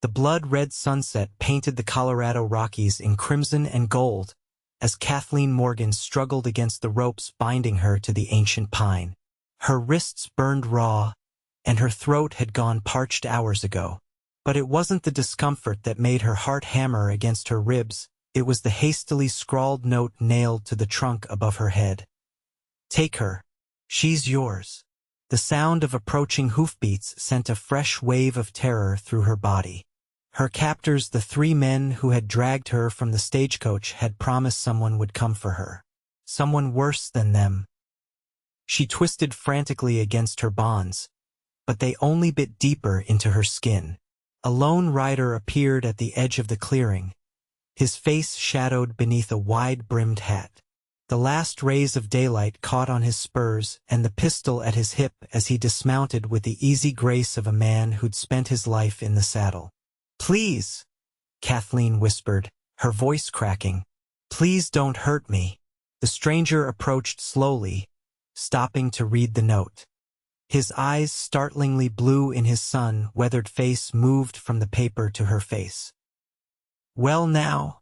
The blood-red sunset painted the Colorado Rockies in crimson and gold as Cathleen Morgan struggled against the ropes binding her to the ancient pine. Her wrists burned raw, and her throat had gone parched hours ago. But it wasn't the discomfort that made her heart hammer against her ribs, it was the hastily scrawled note nailed to the trunk above her head. "Take her. She's yours." The sound of approaching hoofbeats sent a fresh wave of terror through her body. Her captors, the 3 men who had dragged her from the stagecoach, had promised someone would come for her. Someone worse than them. She twisted frantically against her bonds, but they only bit deeper into her skin. A lone rider appeared at the edge of the clearing, his face shadowed beneath a wide-brimmed hat. The last rays of daylight caught on his spurs and the pistol at his hip as he dismounted with the easy grace of a man who'd spent his life in the saddle. "Please," Cathleen whispered, her voice cracking. "Please don't hurt me." The stranger approached slowly, stopping to read the note. His eyes, startlingly blue in his sun-weathered face, moved from the paper to her face. "Well now,"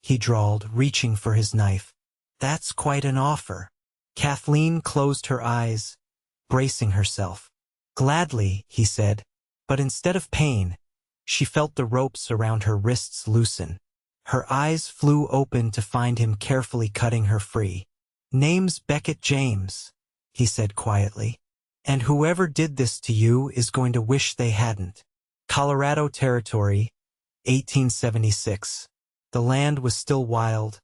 he drawled, reaching for his knife. "That's quite an offer." Cathleen closed her eyes, bracing herself. "Gladly," he said, but instead of pain, she felt the ropes around her wrists loosen. Her eyes flew open to find him carefully cutting her free. "Name's Beckett James," he said quietly. "And whoever did this to you is going to wish they hadn't." Colorado Territory, 1876. The land was still wild,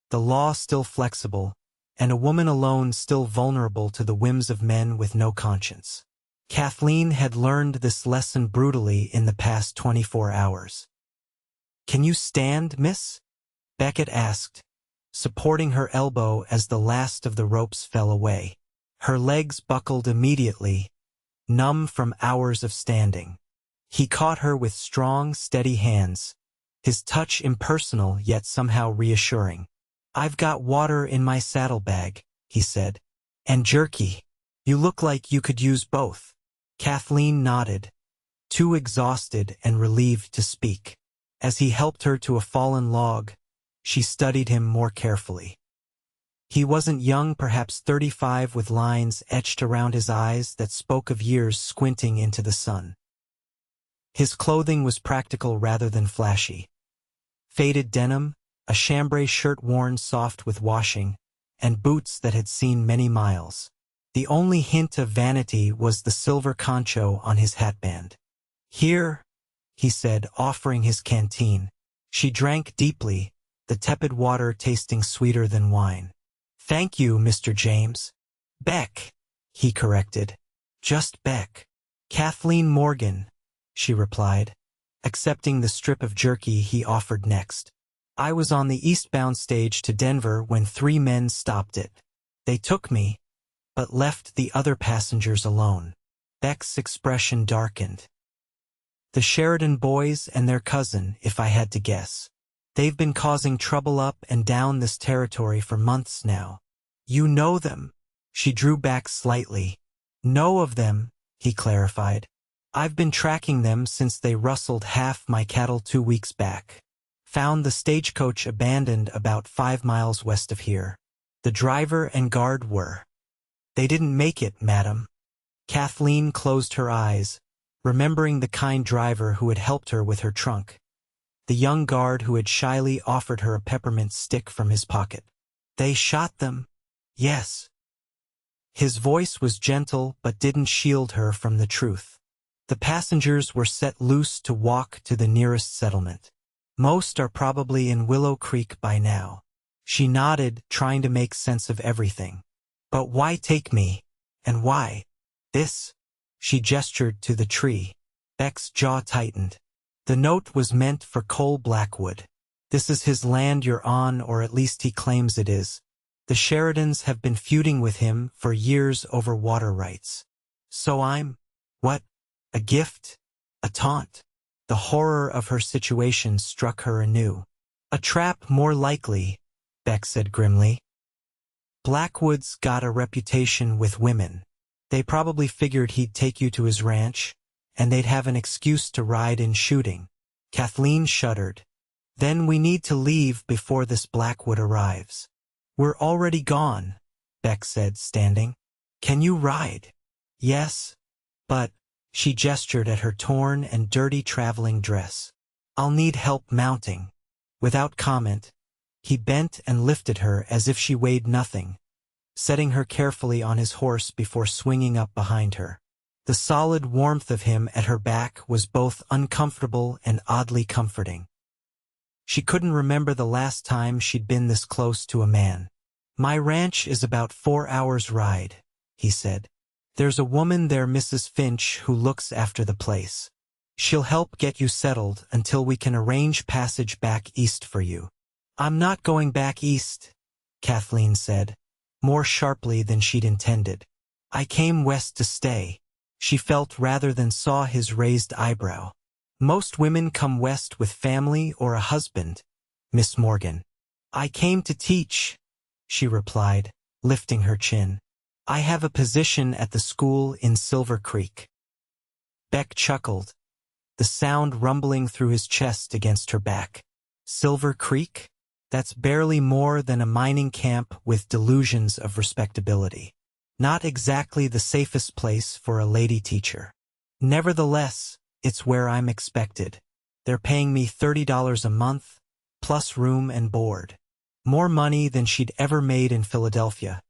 the law still flexible, and a woman alone still vulnerable to the whims of men with no conscience. Cathleen had learned this lesson brutally in the past 24 hours. "Can you stand, miss?" Beckett asked, supporting her elbow as the last of the ropes fell away. Her legs buckled immediately, numb from hours of standing. He caught her with strong, steady hands, his touch impersonal yet somehow reassuring. "I've got water in my saddlebag," he said. "And jerky. You look like you could use both." Cathleen nodded, too exhausted and relieved to speak. As he helped her to a fallen log, she studied him more carefully. He wasn't young, perhaps 35, with lines etched around his eyes that spoke of years squinting into the sun. His clothing was practical rather than flashy. Faded denim, a chambray shirt worn soft with washing, and boots that had seen many miles. The only hint of vanity was the silver concho on his hatband. "Here," he said, offering his canteen. She drank deeply, the tepid water tasting sweeter than wine. "Thank you, Mr. James." "Beck," he corrected. "Just Beck." "Cathleen Morgan," she replied, accepting the strip of jerky he offered next. "I was on the eastbound stage to Denver when 3 men stopped it. They took me, but left the other passengers alone." Beck's expression darkened. "The Sheridan boys and their cousin, if I had to guess. They've been causing trouble up and down this territory for months now." "You know them?" She drew back slightly. "Know of them," he clarified. "I've been tracking them since they rustled half my cattle 2 weeks back. Found the stagecoach abandoned about 5 miles west of here. The driver and guard were. They didn't make it, madam." Cathleen closed her eyes, remembering the kind driver who had helped her with her trunk, the young guard who had shyly offered her a peppermint stick from his pocket. "They shot them?" "Yes." His voice was gentle but didn't shield her from the truth. "The passengers were set loose to walk to the nearest settlement. Most are probably in Willow Creek by now." She nodded, trying to make sense of everything. "But why take me? And why this?" She gestured to the tree. Beck's jaw tightened. "The note was meant for Cole Blackwood. This is his land you're on, or at least he claims it is. The Sheridans have been feuding with him for years over water rights. So I'm, what, a gift? A taunt?" The horror of her situation struck her anew. "A trap, more likely," Beck said grimly. "Blackwood's got a reputation with women. They probably figured he'd take you to his ranch, and they'd have an excuse to ride in shooting. Kathleen shuddered. Then we need to leave before this Blackwood arrives. We're already gone, Beck said, standing. Can you ride? Yes, but, she gestured at her torn and dirty traveling dress. I'll need help mounting. Without comment, he bent and lifted her as if she weighed nothing, setting her carefully on his horse before swinging up behind her. The solid warmth of him at her back was both uncomfortable and oddly comforting. She couldn't remember the last time she'd been this close to a man. My ranch is about 4 hours' ride, he said. There's a woman there, Mrs. Finch, who looks after the place. She'll help get you settled until we can arrange passage back east for you. I'm not going back east, Kathleen said, more sharply than she'd intended. I came west to stay. She felt rather than saw his raised eyebrow. Most women come west with family or a husband, Miss Morgan. I came to teach, she replied, lifting her chin. I have a position at the school in Silver Creek. Beck chuckled, the sound rumbling through his chest against her back. Silver Creek? That's barely more than a mining camp with delusions of respectability. Not exactly the safest place for a lady teacher. Nevertheless, it's where I'm expected. They're paying me $30 a month, plus room and board. More money than she'd ever made in Philadelphia,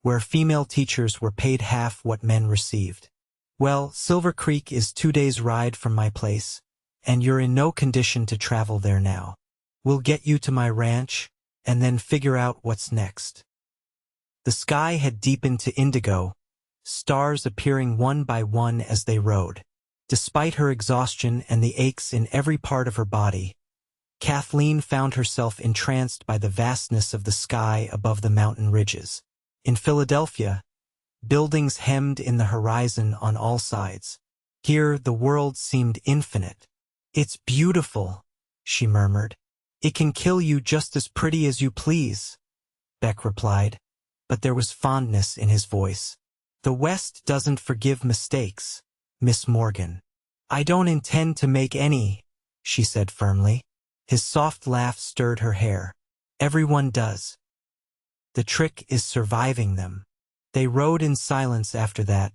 where female teachers were paid half what men received. Well, Silver Creek is 2 days' ride from my place, and you're in no condition to travel there now. We'll get you to my ranch, and then figure out what's next. The sky had deepened to indigo, stars appearing one by one as they rode. Despite her exhaustion and the aches in every part of her body, Kathleen found herself entranced by the vastness of the sky above the mountain ridges. In Philadelphia, buildings hemmed in the horizon on all sides. Here the world seemed infinite. It's beautiful, she murmured. It can kill you just as pretty as you please, Beck replied, but there was fondness in his voice. The West doesn't forgive mistakes, Miss Morgan. I don't intend to make any, she said firmly. His soft laugh stirred her hair. Everyone does. The trick is surviving them. They rode in silence after that,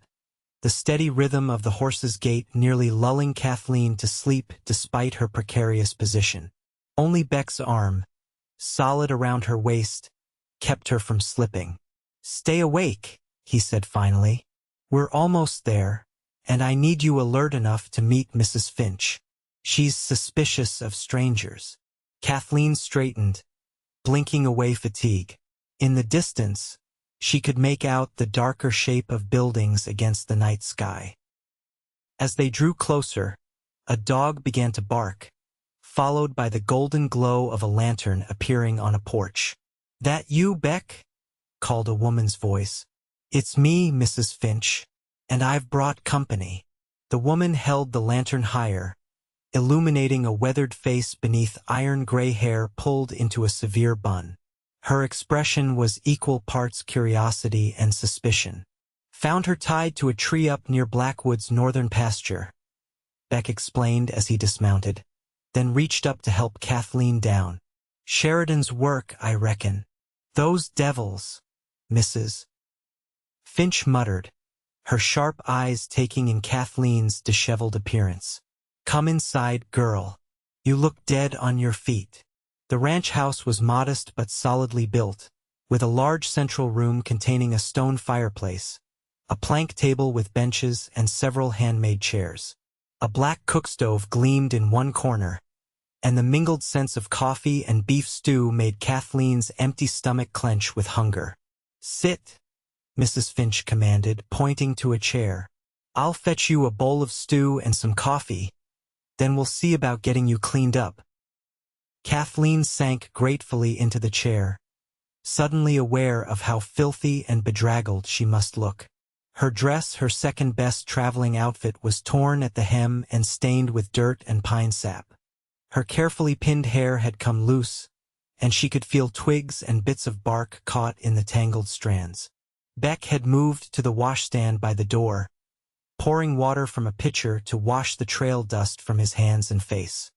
the steady rhythm of the horse's gait nearly lulling Kathleen to sleep despite her precarious position. Only Beck's arm, solid around her waist, kept her from slipping. Stay awake, he said finally. We're almost there, and I need you alert enough to meet Mrs. Finch. She's suspicious of strangers. Kathleen straightened, blinking away fatigue. In the distance, she could make out the darker shape of buildings against the night sky. As they drew closer, a dog began to bark, followed by the golden glow of a lantern appearing on a porch. That you, Beck? Called a woman's voice. It's me, Mrs. Finch, and I've brought company. The woman held the lantern higher, illuminating a weathered face beneath iron-gray hair pulled into a severe bun. Her expression was equal parts curiosity and suspicion. Found her tied to a tree up near Blackwood's northern pasture, Beck explained as he dismounted, then reached up to help Kathleen down. Sheridan's work, I reckon. Those devils, Mrs. Finch muttered, her sharp eyes taking in Kathleen's disheveled appearance. Come inside, girl. You look dead on your feet. The ranch house was modest but solidly built, with a large central room containing a stone fireplace, a plank table with benches and several handmade chairs. A black cookstove gleamed in one corner, and the mingled scents of coffee and beef stew made Kathleen's empty stomach clench with hunger. Sit, Mrs. Finch commanded, pointing to a chair. I'll fetch you a bowl of stew and some coffee, then we'll see about getting you cleaned up. Kathleen sank gratefully into the chair, suddenly aware of how filthy and bedraggled she must look. Her dress, her second-best traveling outfit, was torn at the hem and stained with dirt and pine sap. Her carefully pinned hair had come loose, and she could feel twigs and bits of bark caught in the tangled strands. Beck had moved to the washstand by the door, pouring water from a pitcher to wash the trail dust from his hands and face.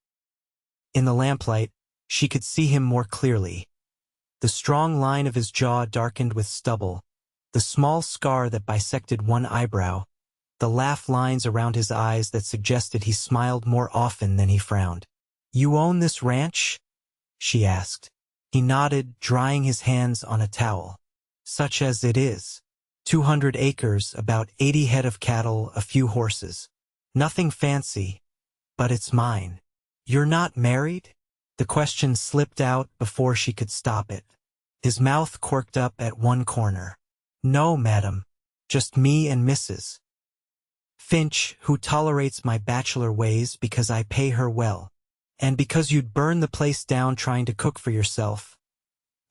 In the lamplight, she could see him more clearly. The strong line of his jaw darkened with stubble, the small scar that bisected one eyebrow, the laugh lines around his eyes that suggested he smiled more often than he frowned. "You own this ranch?" she asked. He nodded, drying his hands on a towel. "Such as it is. 200 acres, about 80 head of cattle, a few horses. Nothing fancy, but it's mine." "You're not married?" The question slipped out before she could stop it. His mouth quirked up at one corner. "No, madam. Just me and Mrs. Finch, who tolerates my bachelor ways because I pay her well. And because you'd burn the place down trying to cook for yourself,"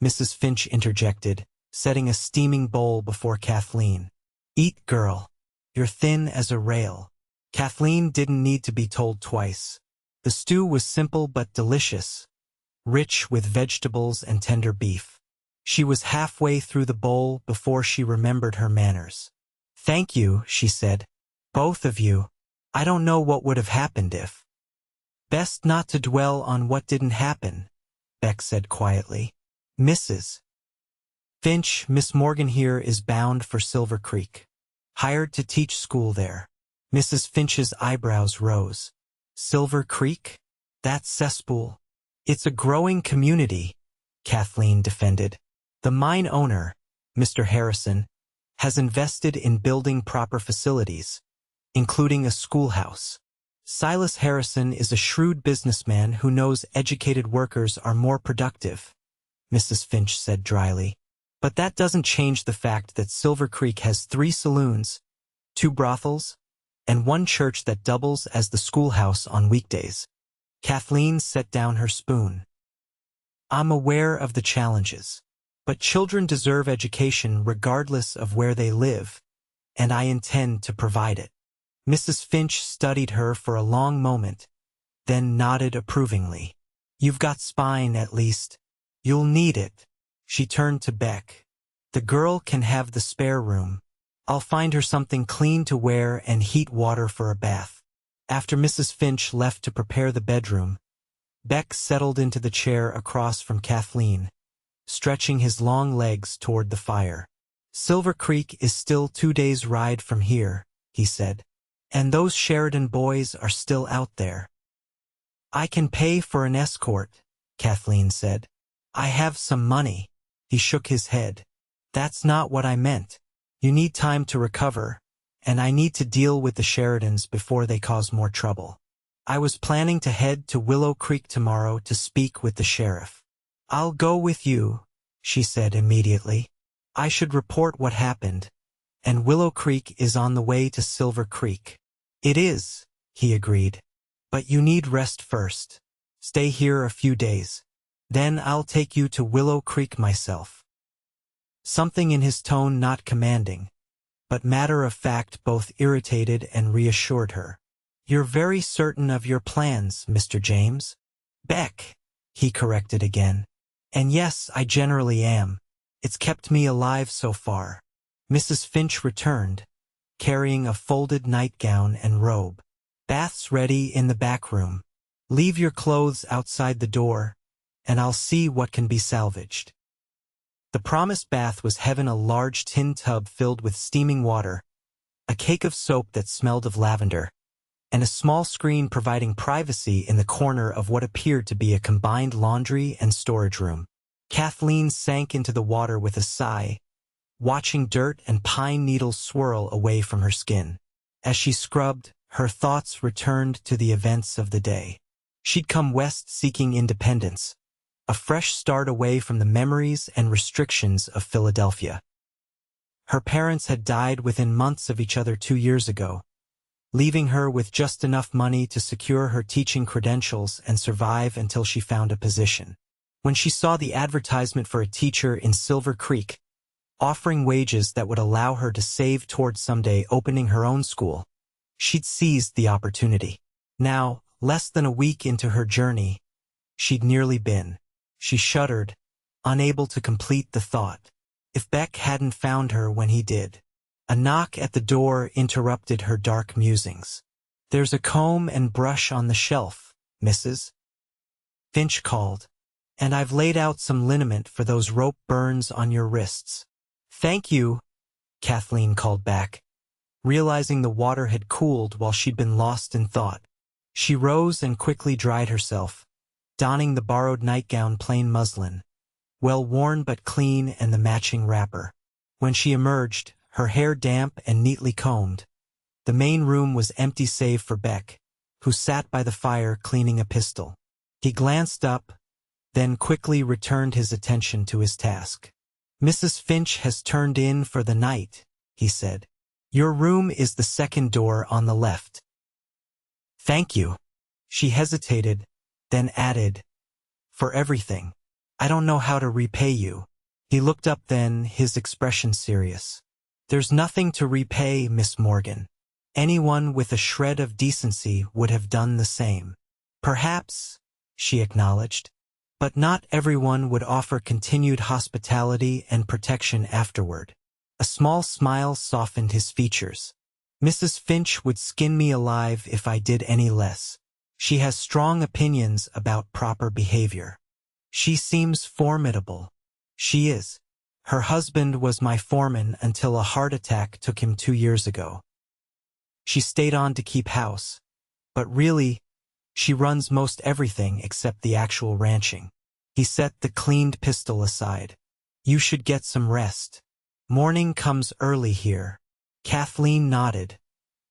Mrs. Finch interjected, setting a steaming bowl before Kathleen. "Eat, girl. You're thin as a rail." Kathleen didn't need to be told twice. The stew was simple but delicious, rich with vegetables and tender beef. She was halfway through the bowl before she remembered her manners. "Thank you," she said. "Both of you. I don't know what would have happened if—" "Best not to dwell on what didn't happen," Beck said quietly. "Mrs. Finch, Miss Morgan here is bound for Silver Creek. Hired to teach school there." Mrs. Finch's eyebrows rose. "Silver Creek? That cesspool." "It's a growing community," Kathleen defended. "The mine owner, Mr. Harrison, has invested in building proper facilities, including a schoolhouse. Silas Harrison is a shrewd businessman who knows educated workers are more productive," Mrs. Finch said dryly. "But that doesn't change the fact that Silver Creek has 3 saloons, 2 brothels, and 1 church that doubles as the schoolhouse on weekdays." Kathleen set down her spoon. "I'm aware of the challenges, but children deserve education regardless of where they live, and I intend to provide it." Mrs. Finch studied her for a long moment, then nodded approvingly. "You've got spine, at least. You'll need it." She turned to Beck. "The girl can have the spare room. I'll find her something clean to wear and heat water for a bath." After Mrs. Finch left to prepare the bedroom, Beck settled into the chair across from Kathleen, stretching his long legs toward the fire. "Silver Creek is still 2 days' ride from here," he said. "And those Sheridan boys are still out there." "I can pay for an escort," Kathleen said. "I have some money." He shook his head. "That's not what I meant. You need time to recover, and I need to deal with the Sheridans before they cause more trouble. I was planning to head to Willow Creek tomorrow to speak with the sheriff." "I'll go with you," she said immediately. "I should report what happened, and Willow Creek is on the way to Silver Creek." "It is," he agreed. "But you need rest first. Stay here a few days. Then I'll take you to Willow Creek myself." Something in his tone not commanding, but matter-of-fact both irritated and reassured her. "You're very certain of your plans, Mr. James?" "Beck," he corrected again. "And yes, I generally am. It's kept me alive so far." Mrs. Finch returned, carrying a folded nightgown and robe. "Bath's ready in the back room. Leave your clothes outside the door, and I'll see what can be salvaged." The promised bath was heaven, a large tin tub filled with steaming water, a cake of soap that smelled of lavender, and a small screen providing privacy in the corner of what appeared to be a combined laundry and storage room. Kathleen sank into the water with a sigh, watching dirt and pine needles swirl away from her skin. As she scrubbed, her thoughts returned to the events of the day. She'd come west seeking independence, a fresh start away from the memories and restrictions of Philadelphia. Her parents had died within months of each other 2 years ago, leaving her with just enough money to secure her teaching credentials and survive until she found a position. When she saw the advertisement for a teacher in Silver Creek, offering wages that would allow her to save towards someday opening her own school, she'd seized the opportunity. Now, less than a week into her journey, she'd nearly been. She shuddered, unable to complete the thought. If Beck hadn't found her when he did. A knock at the door interrupted her dark musings. "There's a comb and brush on the shelf, Mrs." Finch called. "And I've laid out some liniment for those rope burns on your wrists." "Thank you," Cathleen called back, realizing the water had cooled while she'd been lost in thought. She rose and quickly dried herself, donning the borrowed nightgown plain muslin, well worn but clean, and the matching wrapper. When she emerged, her hair damp and neatly combed, the main room was empty save for Beck, who sat by the fire cleaning a pistol. He glanced up, then quickly returned his attention to his task. "Mrs. Finch has turned in for the night," he said. "Your room is the second door on the left." "Thank you." She hesitated, then added, "For everything. I don't know how to repay you." He looked up then, his expression serious. "There's nothing to repay, Miss Morgan. Anyone with a shred of decency would have done the same." "Perhaps," she acknowledged, "but not everyone would offer continued hospitality and protection afterward." A small smile softened his features. "Mrs. Finch would skin me alive if I did any less. She has strong opinions about proper behavior. She seems formidable." "She is. Her husband was my foreman until a heart attack took him 2 years ago. She stayed on to keep house, but really, she runs most everything except the actual ranching." He set the cleaned pistol aside. "You should get some rest. Morning comes early here." Cathleen nodded,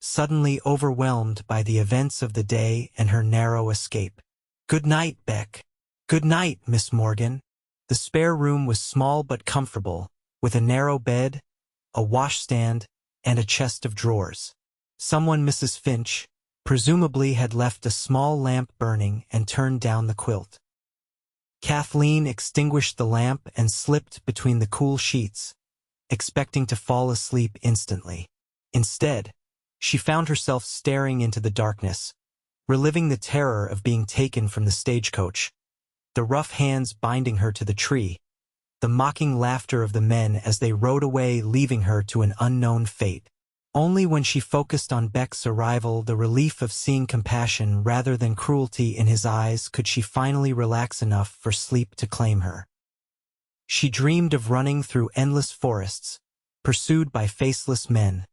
suddenly overwhelmed by the events of the day and her narrow escape. "Good night, Beck." "Good night, Miss Morgan." The spare room was small but comfortable, with a narrow bed, a washstand, and a chest of drawers. Someone, Mrs. Finch, presumably had left a small lamp burning and turned down the quilt. Cathleen extinguished the lamp and slipped between the cool sheets, expecting to fall asleep instantly. Instead, she found herself staring into the darkness, reliving the terror of being taken from the stagecoach, the rough hands binding her to the tree, the mocking laughter of the men as they rode away, leaving her to an unknown fate. Only when she focused on Beck's arrival, the relief of seeing compassion rather than cruelty in his eyes, could she finally relax enough for sleep to claim her. She dreamed of running through endless forests, pursued by faceless men,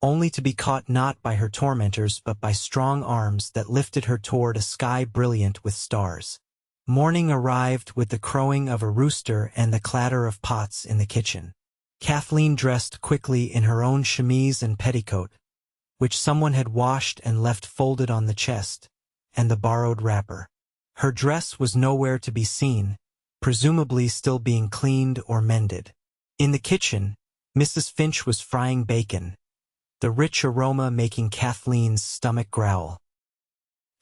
only to be caught not by her tormentors but by strong arms that lifted her toward a sky brilliant with stars. Morning arrived with the crowing of a rooster and the clatter of pots in the kitchen. Cathleen dressed quickly in her own chemise and petticoat, which someone had washed and left folded on the chest, and the borrowed wrapper. Her dress was nowhere to be seen, presumably still being cleaned or mended. In the kitchen, Mrs. Finch was frying bacon, the rich aroma making Kathleen's stomach growl.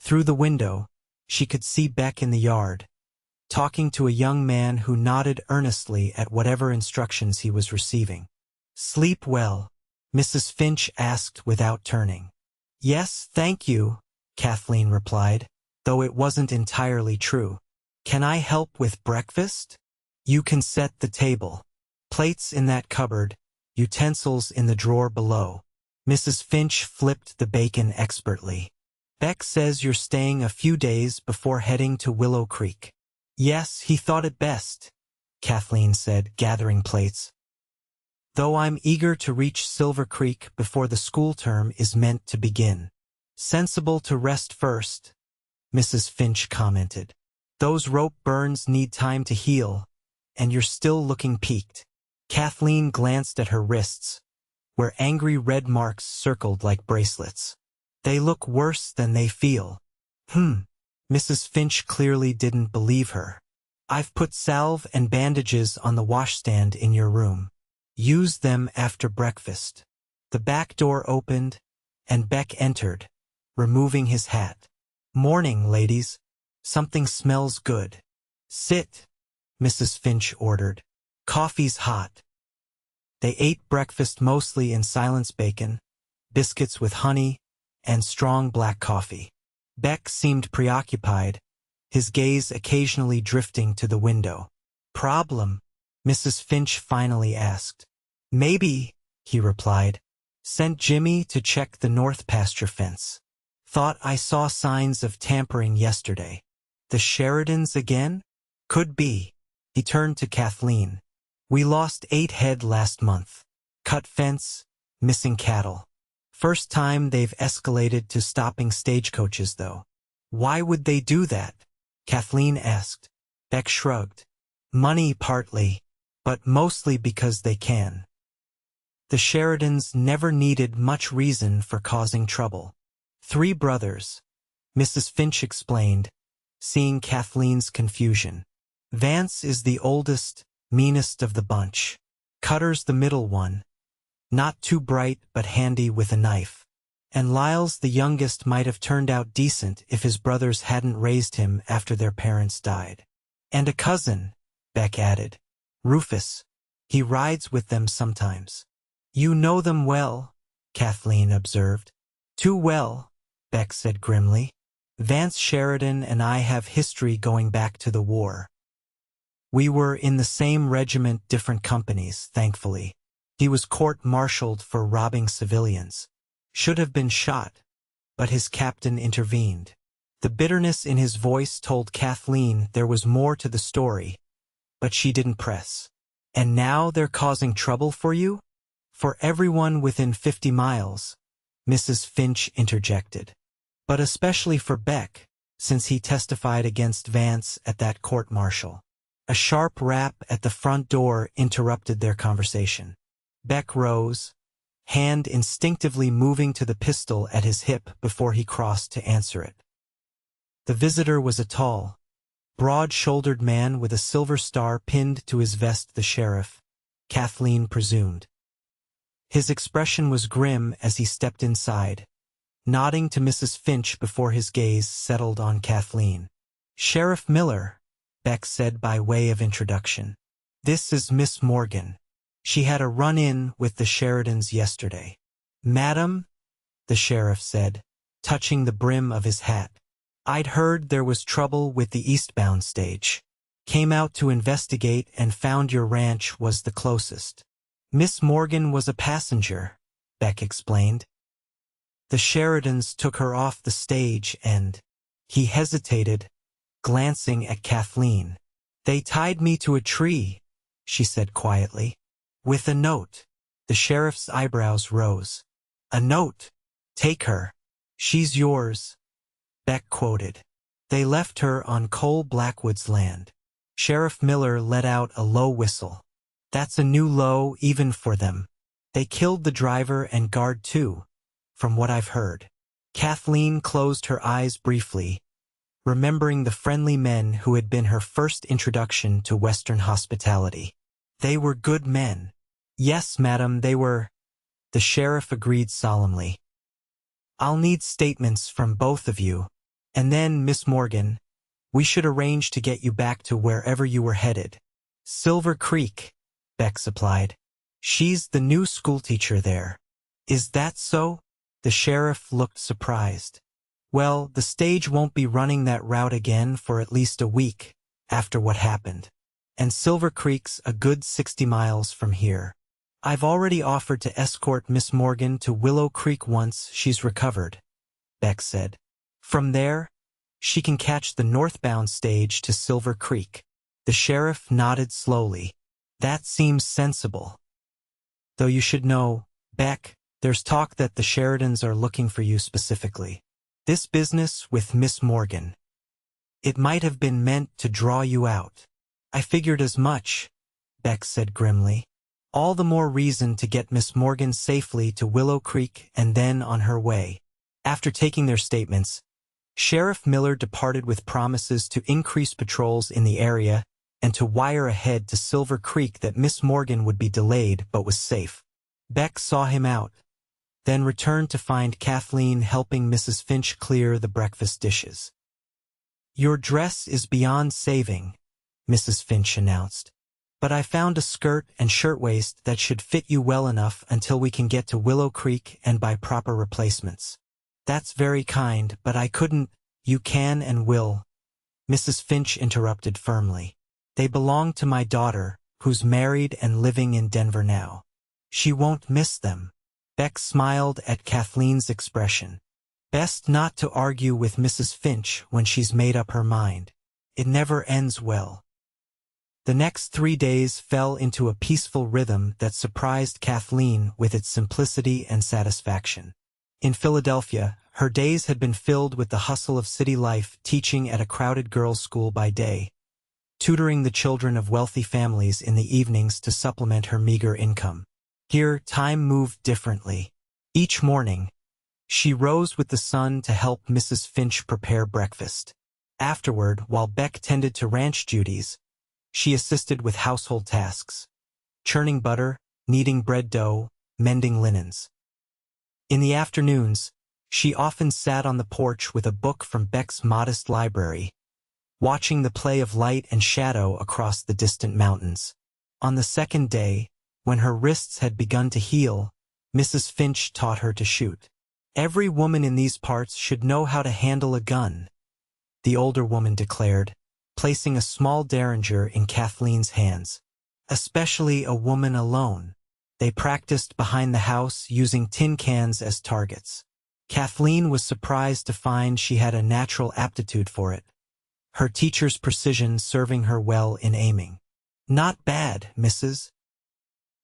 Through the window, she could see Beck in the yard, talking to a young man who nodded earnestly at whatever instructions he was receiving. "Sleep well?" Mrs. Finch asked without turning. "Yes, thank you," Cathleen replied, though it wasn't entirely true. "Can I help with breakfast?" "You can set the table. Plates in that cupboard, utensils in the drawer below." Mrs. Finch flipped the bacon expertly. "Beck says you're staying a few days before heading to Willow Creek." "Yes, he thought it best," Cathleen said, gathering plates. "Though I'm eager to reach Silver Creek before the school term is meant to begin." "Sensible to rest first," Mrs. Finch commented. "Those rope burns need time to heal, and you're still looking peaked." Cathleen glanced at her wrists, where angry red marks circled like bracelets. "They look worse than they feel." Mrs. Finch clearly didn't believe her. "I've put salve and bandages on the washstand in your room. Use them after breakfast." The back door opened, and Beck entered, removing his hat. "Morning, ladies. Something smells good." "Sit," Mrs. Finch ordered. "Coffee's hot." They ate breakfast mostly in silence: bacon, biscuits with honey, and strong black coffee. Beck seemed preoccupied, his gaze occasionally drifting to the window. "Problem?" Mrs. Finch finally asked. "Maybe," he replied. "Sent Jimmy to check the north pasture fence. Thought I saw signs of tampering yesterday." The Sheridans again? Could be. He turned to Kathleen. We lost 8 head last month. Cut fence, missing cattle. First time they've escalated to stopping stagecoaches, though. Why would they do that? Kathleen asked. Beck shrugged. Money partly, but mostly because they can. The Sheridans never needed much reason for causing trouble. 3 brothers, Mrs. Finch explained, seeing Kathleen's confusion. Vance is the oldest, meanest of the bunch. Cutter's the middle one. Not too bright but handy with a knife. And Lyle's the youngest might have turned out decent if his brothers hadn't raised him after their parents died. And a cousin, Beck added. Rufus. He rides with them sometimes. You know them well, Kathleen observed. Too well, Beck said grimly. Vance Sheridan and I have history going back to the war. We were in the same regiment, different companies, thankfully. He was court-martialed for robbing civilians. Should have been shot, but his captain intervened. The bitterness in his voice told Kathleen there was more to the story, but she didn't press. And now they're causing trouble for you? For everyone within 50 miles, Mrs. Finch interjected. But especially for Beck, since he testified against Vance at that court-martial. A sharp rap at the front door interrupted their conversation. Beck rose, hand instinctively moving to the pistol at his hip before he crossed to answer it. The visitor was a tall, broad-shouldered man with a silver star pinned to his vest, the sheriff, Kathleen presumed. His expression was grim as he stepped inside, nodding to Mrs. Finch before his gaze settled on Kathleen. Sheriff Miller, Beck said by way of introduction. This is Miss Morgan. She had a run-in with the Sheridans yesterday. Madam, the sheriff said, touching the brim of his hat. I'd heard there was trouble with the eastbound stage. Came out to investigate and found your ranch was the closest. Miss Morgan was a passenger, Beck explained. The Sheridans took her off the stage and... He hesitated, glancing at Kathleen. They tied me to a tree, she said quietly. With a note. The sheriff's eyebrows rose. A note. Take her. She's yours. Beck quoted. They left her on Cole Blackwood's land. Sheriff Miller let out a low whistle. That's a new low even for them. They killed the driver and guard too, from what I've heard. Kathleen closed her eyes briefly, remembering the friendly men who had been her first introduction to Western hospitality. They were good men. Yes, madam, they were, the sheriff agreed solemnly. I'll need statements from both of you. And then, Miss Morgan, we should arrange to get you back to wherever you were headed. Silver Creek, Beck supplied. She's the new schoolteacher there. Is that so? The sheriff looked surprised. Well, the stage won't be running that route again for at least a week after what happened. And Silver Creek's a good 60 miles from here. I've already offered to escort Miss Morgan to Willow Creek once she's recovered, Beck said. From there, she can catch the northbound stage to Silver Creek. The sheriff nodded slowly. That seems sensible. Though you should know, Beck, there's talk that the Sheridans are looking for you specifically. This business with Miss Morgan. It might have been meant to draw you out. I figured as much, Beck said grimly. All the more reason to get Miss Morgan safely to Willow Creek and then on her way. After taking their statements, Sheriff Miller departed with promises to increase patrols in the area and to wire ahead to Silver Creek that Miss Morgan would be delayed but was safe. Beck saw him out, then returned to find Kathleen helping Mrs. Finch clear the breakfast dishes. Your dress is beyond saving, Mrs. Finch announced. But I found a skirt and shirtwaist that should fit you well enough until we can get to Willow Creek and buy proper replacements. That's very kind, but I couldn't. You can and will. Mrs. Finch interrupted firmly. They belong to my daughter, who's married and living in Denver now. She won't miss them. Beck smiled at Kathleen's expression. Best not to argue with Mrs. Finch when she's made up her mind. It never ends well. The next 3 days fell into a peaceful rhythm that surprised Kathleen with its simplicity and satisfaction. In Philadelphia, her days had been filled with the hustle of city life, teaching at a crowded girls' school by day, tutoring the children of wealthy families in the evenings to supplement her meager income. Here, time moved differently. Each morning, she rose with the sun to help Mrs. Finch prepare breakfast. Afterward, while Beck tended to ranch duties, she assisted with household tasks, churning butter, kneading bread dough, mending linens. In the afternoons, she often sat on the porch with a book from Beck's modest library, watching the play of light and shadow across the distant mountains. On the second day, when her wrists had begun to heal, Mrs. Finch taught her to shoot. "Every woman in these parts should know how to handle a gun," the older woman declared, placing a small derringer in Kathleen's hands. "Especially a woman alone." They practiced behind the house, using tin cans as targets. Kathleen was surprised to find she had a natural aptitude for it, her teacher's precision serving her well in aiming. "Not bad, Mrs.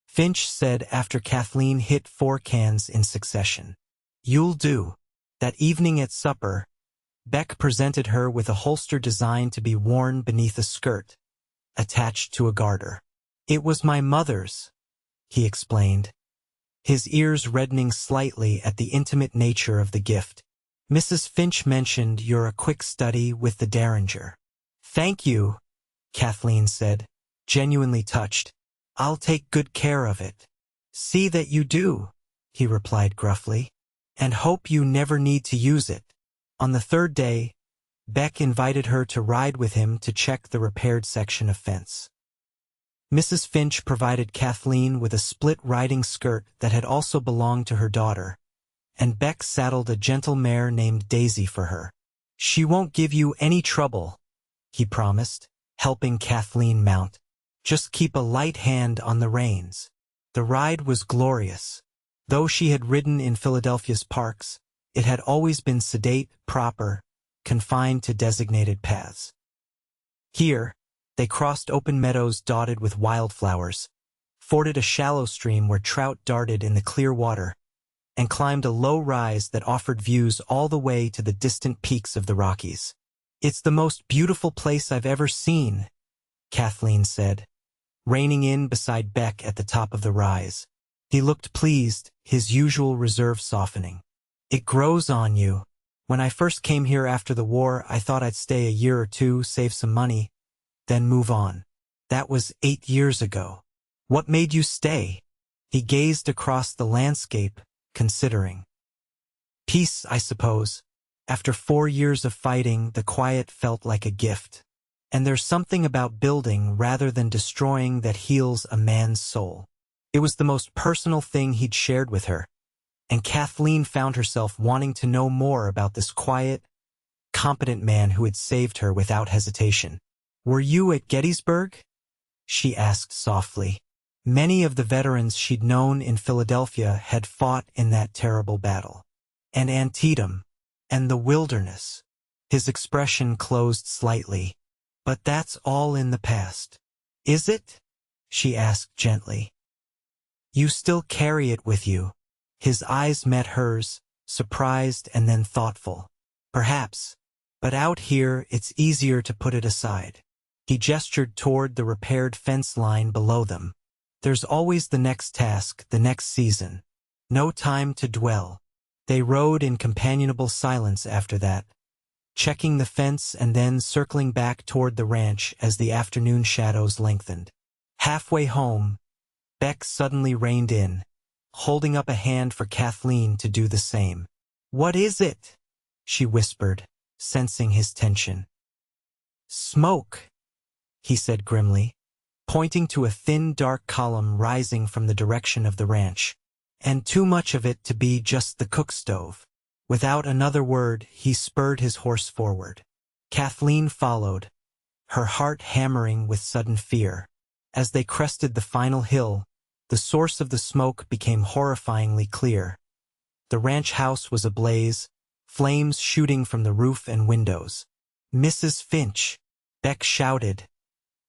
Finch said after Kathleen hit 4 cans in succession. "You'll do." That evening at supper, Beck presented her with a holster designed to be worn beneath a skirt, attached to a garter. "It was my mother's," he explained, his ears reddening slightly at the intimate nature of the gift. "Mrs. Finch mentioned you're a quick study with the derringer." "Thank you," Kathleen said, genuinely touched. "I'll take good care of it." "See that you do," he replied gruffly, "and hope you never need to use it." On the third day, Beck invited her to ride with him to check the repaired section of fence. Mrs. Finch provided Kathleen with a split riding skirt that had also belonged to her daughter, and Beck saddled a gentle mare named Daisy for her. "She won't give you any trouble," he promised, helping Kathleen mount. "Just keep a light hand on the reins." The ride was glorious. Though she had ridden in Philadelphia's parks, it had always been sedate, proper, confined to designated paths. Here, they crossed open meadows dotted with wildflowers, forded a shallow stream where trout darted in the clear water, and climbed a low rise that offered views all the way to the distant peaks of the Rockies. "It's the most beautiful place I've ever seen," Kathleen said, reining in beside Beck at the top of the rise. He looked pleased, his usual reserve softening. "It grows on you. When I first came here after the war, I thought I'd stay a year or two, save some money, then move on. That was 8 years ago. What made you stay?" He gazed across the landscape, considering. "Peace, I suppose. After 4 years of fighting, the quiet felt like a gift. And there's something about building rather than destroying that heals a man's soul." It was the most personal thing he'd shared with her, and Kathleen found herself wanting to know more about this quiet, competent man who had saved her without hesitation. "Were you at Gettysburg?" she asked softly. Many of the veterans she'd known in Philadelphia had fought in that terrible battle. "And Antietam, and the Wilderness." His expression closed slightly. "But that's all in the past." "Is it?" she asked gently. "You still carry it with you." His eyes met hers, surprised and then thoughtful. "Perhaps, but out here it's easier to put it aside." He gestured toward the repaired fence line below them. "There's always the next task, the next season. No time to dwell." They rode in companionable silence after that, checking the fence and then circling back toward the ranch as the afternoon shadows lengthened. Halfway home, Beck suddenly reined in, holding up a hand for Kathleen to do the same. "What is it?" she whispered, sensing his tension. "Smoke," he said grimly, pointing to a thin, dark column rising from the direction of the ranch. "And too much of it to be just the cook stove." Without another word, he spurred his horse forward. Kathleen followed, her heart hammering with sudden fear. As they crested the final hill, the source of the smoke became horrifyingly clear. The ranch house was ablaze, flames shooting from the roof and windows. "Mrs. Finch," Beck shouted,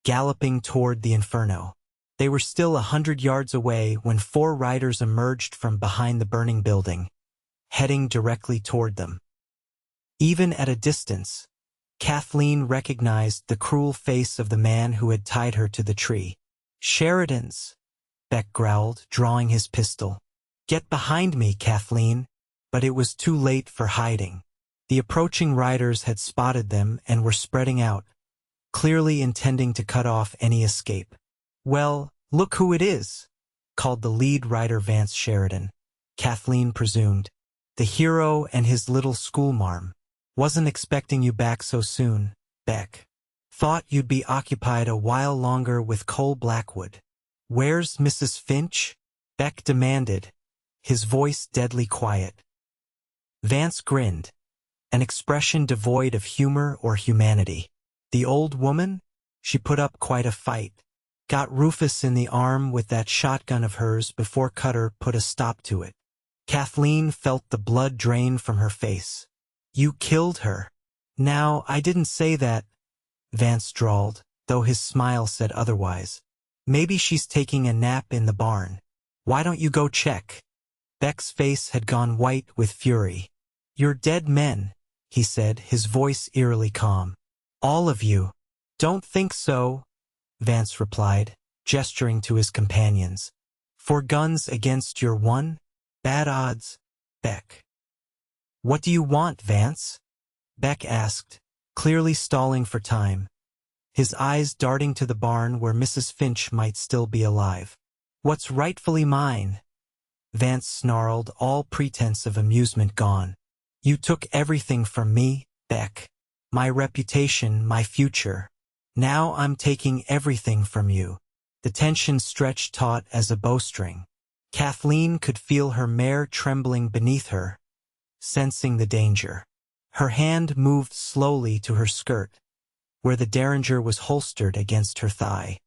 galloping toward the inferno. They were still 100 yards away when 4 riders emerged from behind the burning building, heading directly toward them. Even at a distance, Cathleen recognized the cruel face of the man who had tied her to the tree. "Sheridan's," Beck growled, drawing his pistol. "Get behind me, Cathleen." But it was too late for hiding. The approaching riders had spotted them and were spreading out, clearly intending to cut off any escape. "Well, look who it is," called the lead rider, Vance Sheridan. Cathleen presumed. "The hero and his little schoolmarm. Wasn't expecting you back so soon, Beck. Thought you'd be occupied a while longer with Cole Blackwood." "Where's Mrs. Finch?" Beck demanded, his voice deadly quiet. Vance grinned, an expression devoid of humor or humanity. "The old woman? She put up quite a fight. Got Rufus in the arm with that shotgun of hers before Cutter put a stop to it." Cathleen felt the blood drain from her face. "You killed her." "Now, I didn't say that," Vance drawled, though his smile said otherwise. "Maybe she's taking a nap in the barn. Why don't you go check?" Beck's face had gone white with fury. "You're dead men," he said, his voice eerily calm. "All of you." "Don't think so," Vance replied, gesturing to his companions. "4 guns against your 1? Bad odds, Beck." "What do you want, Vance?" Beck asked, clearly stalling for time, his eyes darting to the barn where Mrs. Finch might still be alive. "What's rightfully mine?" Vance snarled, all pretense of amusement gone. "You took everything from me, Beck. My reputation, my future. Now I'm taking everything from you." The tension stretched taut as a bowstring. Cathleen could feel her mare trembling beneath her, sensing the danger. Her hand moved slowly to her skirt, where the derringer was holstered against her thigh.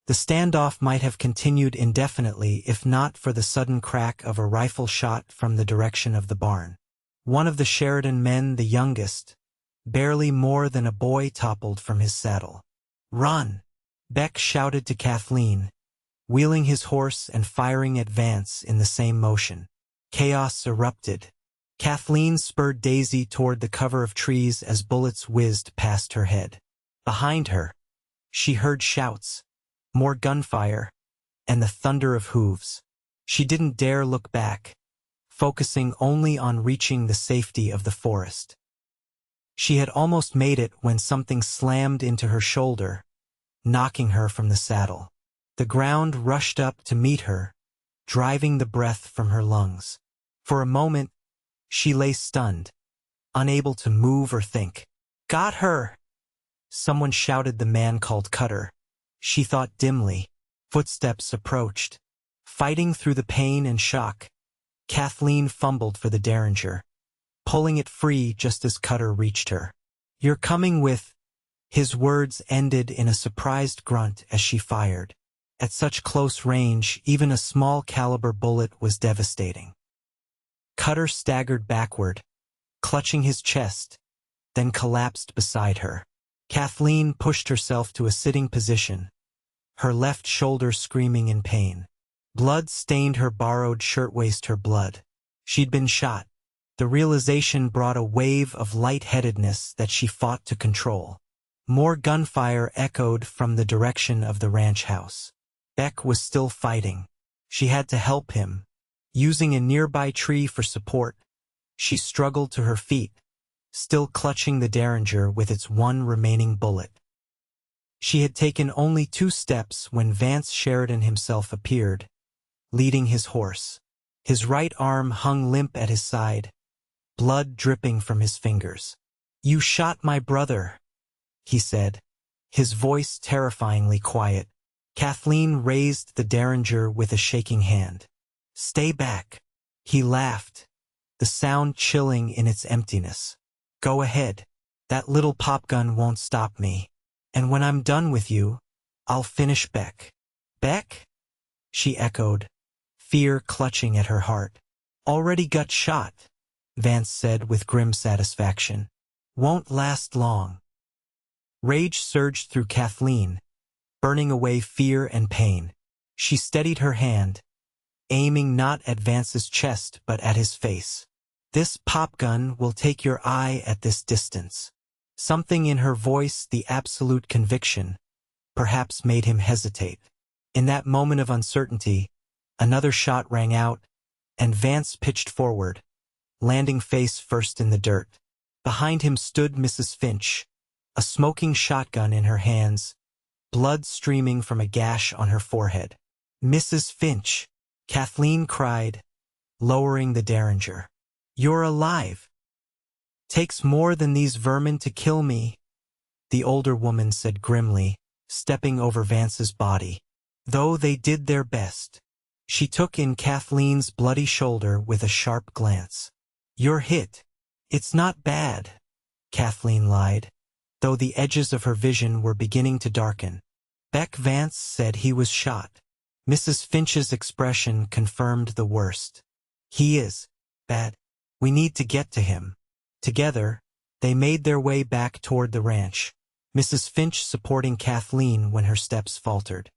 The standoff might have continued indefinitely if not for the sudden crack of a rifle shot from the direction of the barn. One of the Sheridan men, the youngest, barely more than a boy, toppled from his saddle. "Run!" Beck shouted to Cathleen, wheeling his horse and firing at Vance in the same motion. Chaos erupted. Cathleen spurred Daisy toward the cover of trees as bullets whizzed past her head. Behind her, she heard shouts, more gunfire, and the thunder of hooves. She didn't dare look back, focusing only on reaching the safety of the forest. She had almost made it when something slammed into her shoulder, knocking her from the saddle. The ground rushed up to meet her, driving the breath from her lungs. For a moment, she lay stunned, unable to move or think. "Got her!" Someone shouted the man called Cutter. She thought dimly. Footsteps approached. Fighting through the pain and shock, Cathleen fumbled for the derringer, pulling it free just as Cutter reached her. "You're coming with—" His words ended in a surprised grunt as she fired. At such close range, even a small caliber bullet was devastating. Cutter staggered backward, clutching his chest, then collapsed beside her. Cathleen pushed herself to a sitting position, her left shoulder screaming in pain. Blood stained her borrowed shirtwaist, her blood. She'd been shot. The realization brought a wave of lightheadedness that she fought to control. More gunfire echoed from the direction of the ranch house. Beck was still fighting. She had to help him. Using a nearby tree for support, she struggled to her feet, still clutching the derringer with its 1 remaining bullet. She had taken only 2 steps when Vance Sheridan himself appeared, leading his horse. His right arm hung limp at his side, blood dripping from his fingers. "You shot my brother," he said, his voice terrifyingly quiet. Cathleen raised the derringer with a shaking hand. "Stay back." He laughed, the sound chilling in its emptiness. "Go ahead. That little popgun won't stop me. And when I'm done with you, I'll finish Beck." "Beck?" she echoed, fear clutching at her heart. "Already got shot," Vance said with grim satisfaction. "Won't last long." Rage surged through Cathleen, burning away fear and pain. She steadied her hand, aiming not at Vance's chest but at his face. "This popgun will take your eye at this distance." Something in her voice, the absolute conviction, perhaps made him hesitate. In that moment of uncertainty, another shot rang out, and Vance pitched forward, landing face first in the dirt. Behind him stood Mrs. Finch, a smoking shotgun in her hands, blood streaming from a gash on her forehead. "Mrs. Finch," Cathleen cried, lowering the derringer. "You're alive." "Takes more than these vermin to kill me," the older woman said grimly, stepping over Vance's body. "Though they did their best." She took in Kathleen's bloody shoulder with a sharp glance. "You're hit." "It's not bad," Cathleen lied, though the edges of her vision were beginning to darken. "Beck Vance said he was shot." Mrs. Finch's expression confirmed the worst. "He is bad. We need to get to him." Together, they made their way back toward the ranch, Mrs. Finch supporting Cathleen when her steps faltered.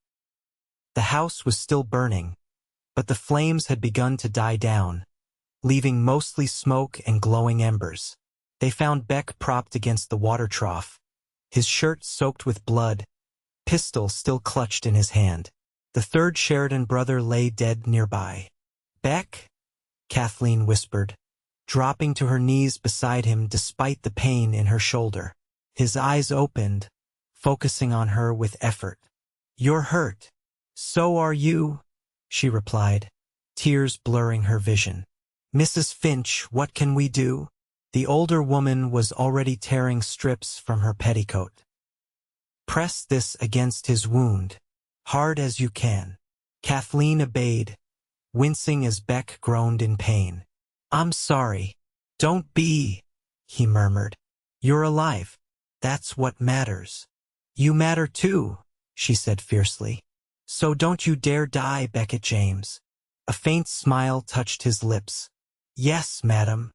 The house was still burning, but the flames had begun to die down, leaving mostly smoke and glowing embers. They found Beck propped against the water trough, his shirt soaked with blood, pistol still clutched in his hand. The third Sheridan brother lay dead nearby. "Beck?" Cathleen whispered, dropping to her knees beside him despite the pain in her shoulder. His eyes opened, focusing on her with effort. "You're hurt." "So are you," she replied, tears blurring her vision. "Mrs. Finch, what can we do?" The older woman was already tearing strips from her petticoat. "Press this against his wound, hard as you can." Cathleen obeyed, wincing as Beck groaned in pain. "I'm sorry." "Don't be," he murmured. "You're alive. That's what matters." "You matter too," she said fiercely. "So don't you dare die, Beckett James." A faint smile touched his lips. "Yes, madam."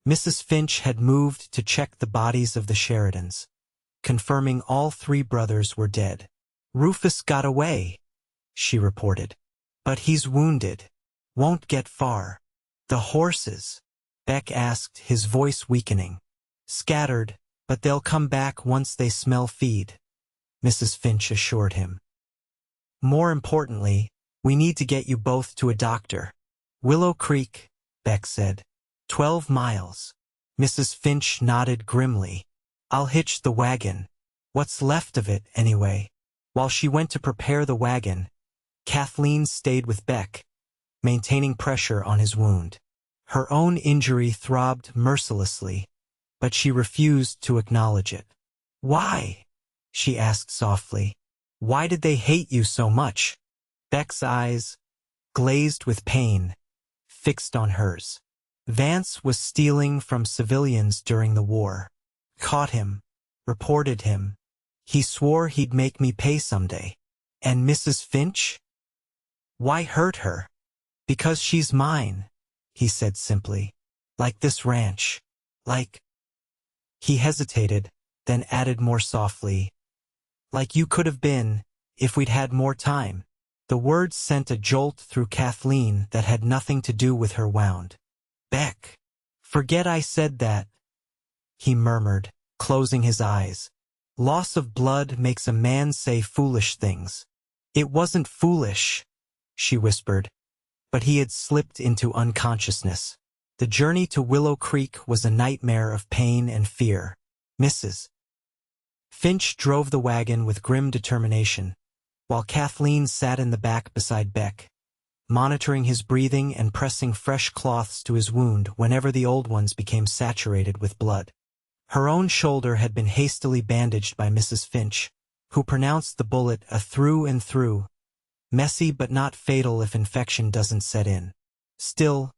Mrs. Finch had moved to check the bodies of the Sheridans, confirming all three brothers were dead. "Rufus got away," she reported. "But he's wounded. Won't get far." "The horses?" Beck asked, his voice weakening. "Scattered, but they'll come back once they smell feed," Mrs. Finch assured him. "More importantly, we need to get you both to a doctor." "Willow Creek," Beck said. 12 miles. Mrs. Finch nodded grimly. "I'll hitch the wagon. What's left of it, anyway." While she went to prepare the wagon, Cathleen stayed with Beck, maintaining pressure on his wound. Her own injury throbbed mercilessly, but she refused to acknowledge it. "Why?" she asked softly. "Why did they hate you so much?" Beck's eyes, glazed with pain, fixed on hers. "Vance was stealing from civilians during the war. Caught him, reported him. He swore he'd make me pay someday." "And Mrs. Finch?" "Why hurt her?" "Because she's mine," he said simply. "Like this ranch. Like—" He hesitated, then added more softly, "like you could have been, if we'd had more time." The words sent a jolt through Cathleen that had nothing to do with her wound. "Beck, forget I said that," he murmured, closing his eyes. "Loss of blood makes a man say foolish things." "It wasn't foolish," she whispered, but he had slipped into unconsciousness. The journey to Willow Creek was a nightmare of pain and fear. Mrs. Finch drove the wagon with grim determination, while Cathleen sat in the back beside Beck, monitoring his breathing and pressing fresh cloths to his wound whenever the old ones became saturated with blood. Her own shoulder had been hastily bandaged by Mrs. Finch, who pronounced the bullet a through and through, messy but not fatal if infection doesn't set in. Still,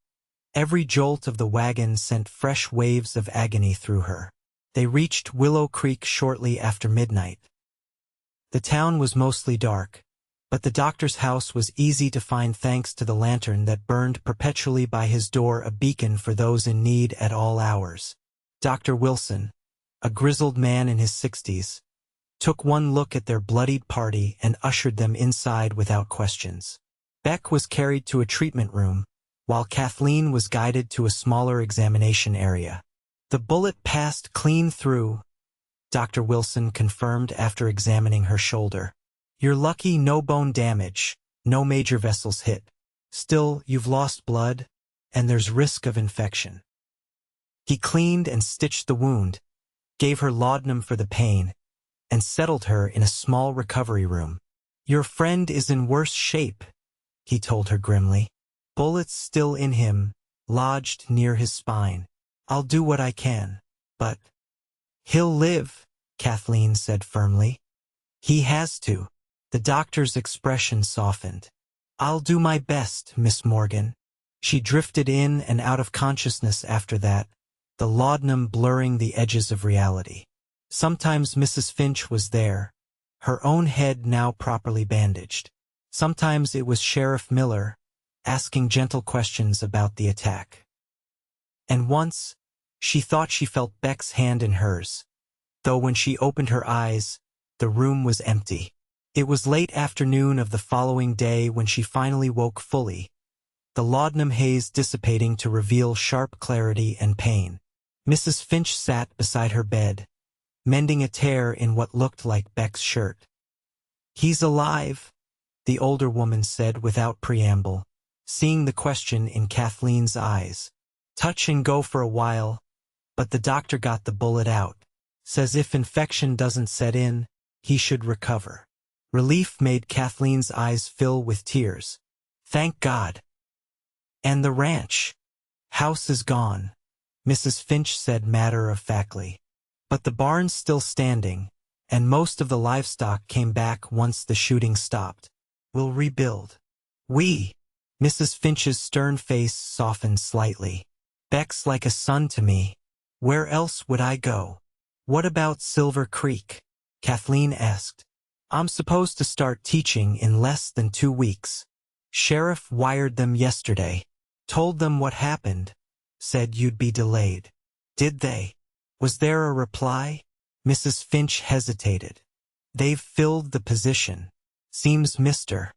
every jolt of the wagon sent fresh waves of agony through her. They reached Willow Creek shortly after midnight. The town was mostly dark, but the doctor's house was easy to find thanks to the lantern that burned perpetually by his door, a beacon for those in need at all hours. Dr. Wilson, a grizzled man in his 60s, took one look at their bloodied party and ushered them inside without questions. Beck was carried to a treatment room, while Cathleen was guided to a smaller examination area. The bullet passed clean through, Dr. Wilson confirmed after examining her shoulder. You're lucky, no bone damage, no major vessels hit. Still, you've lost blood, and there's risk of infection. He cleaned and stitched the wound, gave her laudanum for the pain, and settled her in a small recovery room. Your friend is in worse shape, he told her grimly. Bullets still in him, lodged near his spine. I'll do what I can, but he'll live, Cathleen said firmly. He has to. The doctor's expression softened. I'll do my best, Miss Morgan. She drifted in and out of consciousness after that, the laudanum blurring the edges of reality. Sometimes Mrs. Finch was there, her own head now properly bandaged. Sometimes it was Sheriff Miller, asking gentle questions about the attack. And once, she thought she felt Beck's hand in hers, though when she opened her eyes, the room was empty. It was late afternoon of the following day when she finally woke fully, the laudanum haze dissipating to reveal sharp clarity and pain. Mrs. Finch sat beside her bed, mending a tear in what looked like Beck's shirt. He's alive, the older woman said without preamble, seeing the question in Kathleen's eyes. Touch and go for a while, but the doctor got the bullet out. Says if infection doesn't set in, he should recover. Relief made Kathleen's eyes fill with tears. Thank God. And the ranch. House is gone, Mrs. Finch said matter-of-factly. But the barn's still standing, and most of the livestock came back once the shooting stopped. We'll rebuild. We. Mrs. Finch's stern face softened slightly. Beck's like a son to me. Where else would I go? What about Silver Creek? Cathleen asked. I'm supposed to start teaching in less than 2 weeks. Sheriff wired them yesterday. Told them what happened. Said you'd be delayed. Did they? Was there a reply? Mrs. Finch hesitated. They've filled the position. Seems Mr.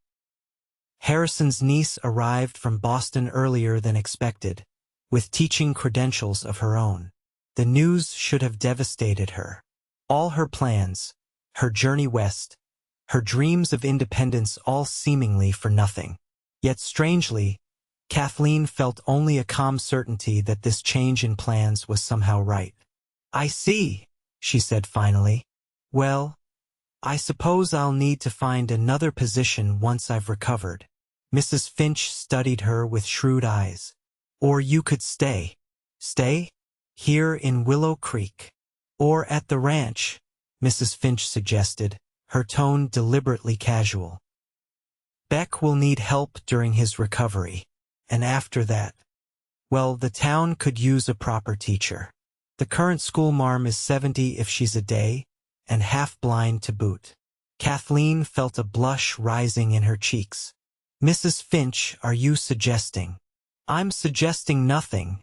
Harrison's niece arrived from Boston earlier than expected, with teaching credentials of her own. The news should have devastated her. All her plans, her journey west, her dreams of independence all seemingly for nothing. Yet strangely, Cathleen felt only a calm certainty that this change in plans was somehow right. I see, she said finally. Well, I suppose I'll need to find another position once I've recovered. Mrs. Finch studied her with shrewd eyes. Or you could stay. Stay? Here in Willow Creek. Or at the ranch, Mrs. Finch suggested, her tone deliberately casual. Beck will need help during his recovery. And after that, well, the town could use a proper teacher. The current schoolmarm is 70 if she's a day, and half-blind to boot. Cathleen felt a blush rising in her cheeks. Mrs. Finch, are you suggesting? I'm suggesting nothing,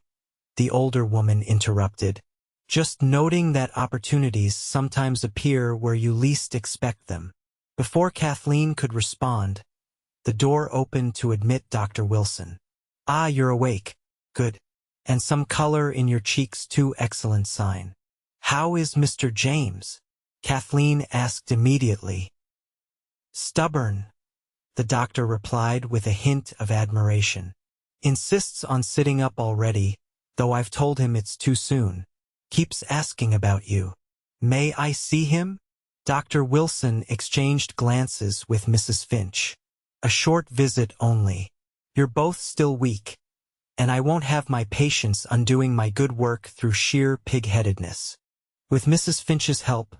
the older woman interrupted. Just noting that opportunities sometimes appear where you least expect them. Before Cathleen could respond, the door opened to admit Dr. Wilson. Ah, you're awake. Good. And some color in your cheeks too, excellent sign. How is Mr. James? Cathleen asked immediately. Stubborn, the doctor replied with a hint of admiration. Insists on sitting up already, though I've told him it's too soon. Keeps asking about you. May I see him? Dr. Wilson exchanged glances with Mrs. Finch. A short visit only. You're both still weak, and I won't have my patients undoing my good work through sheer pig-headedness. With Mrs. Finch's help,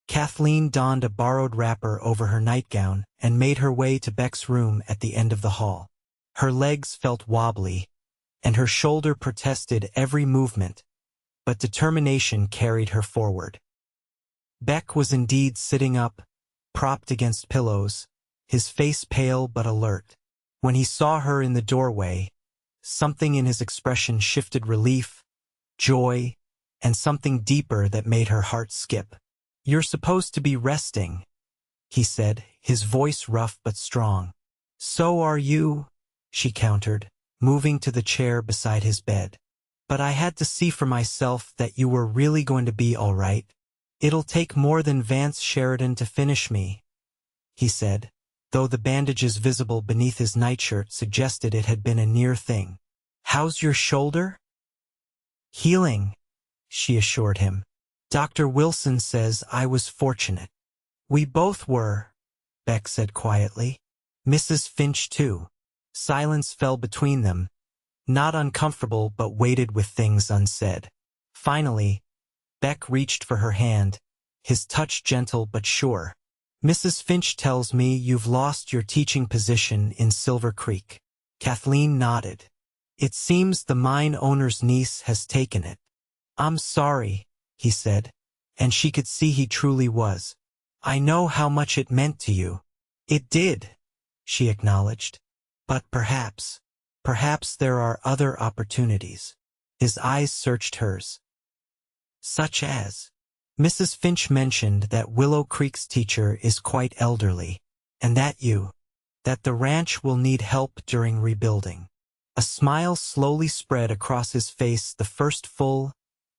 Cathleen donned a borrowed wrapper over her nightgown and made her way to Beck's room at the end of the hall. Her legs felt wobbly, and her shoulder protested every movement, but determination carried her forward. Beck was indeed sitting up, propped against pillows, his face pale but alert. When he saw her in the doorway, something in his expression shifted relief, joy, and something deeper that made her heart skip. "You're supposed to be resting," he said, his voice rough but strong. "So are you," she countered, moving to the chair beside his bed. "But I had to see for myself that you were really going to be all right. It'll take more than Vance Sheridan to finish me," he said, though the bandages visible beneath his nightshirt suggested it had been a near thing. "How's your shoulder?" "Healing," she assured him. "Dr. Wilson says I was fortunate." "We both were," Beck said quietly. "Mrs. Finch too." Silence fell between them, not uncomfortable but weighted with things unsaid. Finally, Beck reached for her hand, his touch gentle but sure. "Mrs. Finch tells me you've lost your teaching position in Silver Creek." Kathleen nodded. "It seems the mine owner's niece has taken it." "I'm sorry," he said, and she could see he truly was. "I know how much it meant to you." "It did," she acknowledged. "But perhaps there are other opportunities." His eyes searched hers. "Such as?" "Mrs. Finch mentioned that Willow Creek's teacher is quite elderly, and that the ranch will need help during rebuilding." A smile slowly spread across his face, the first full,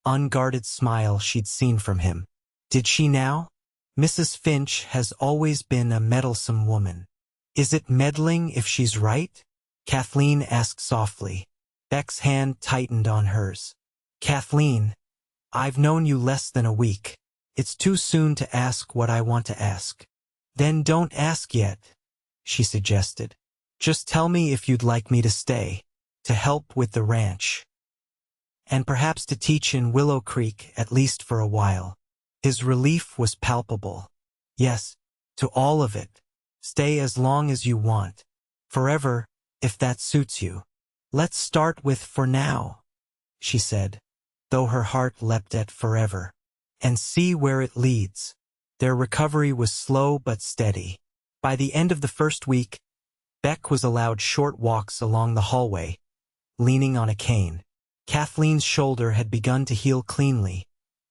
unguarded smile she'd seen from him. Did she now? "Mrs. Finch has always been a meddlesome woman." "Is it meddling if she's right?" Kathleen asked softly. Beck's hand tightened on hers. "Kathleen, I've known you less than a week. It's too soon to ask what I want to ask." "Then don't ask yet," she suggested. "Just tell me if you'd like me to stay, to help with the ranch, and perhaps to teach in Willow Creek, at least for a while." His relief was palpable. "Yes, to all of it. Stay as long as you want. Forever, if that suits you." "Let's start with for now," she said, though her heart leapt at forever, "and see where it leads." Their recovery was slow but steady. By the end of the first week, Beck was allowed short walks along the hallway, leaning on a cane. Kathleen's shoulder had begun to heal cleanly,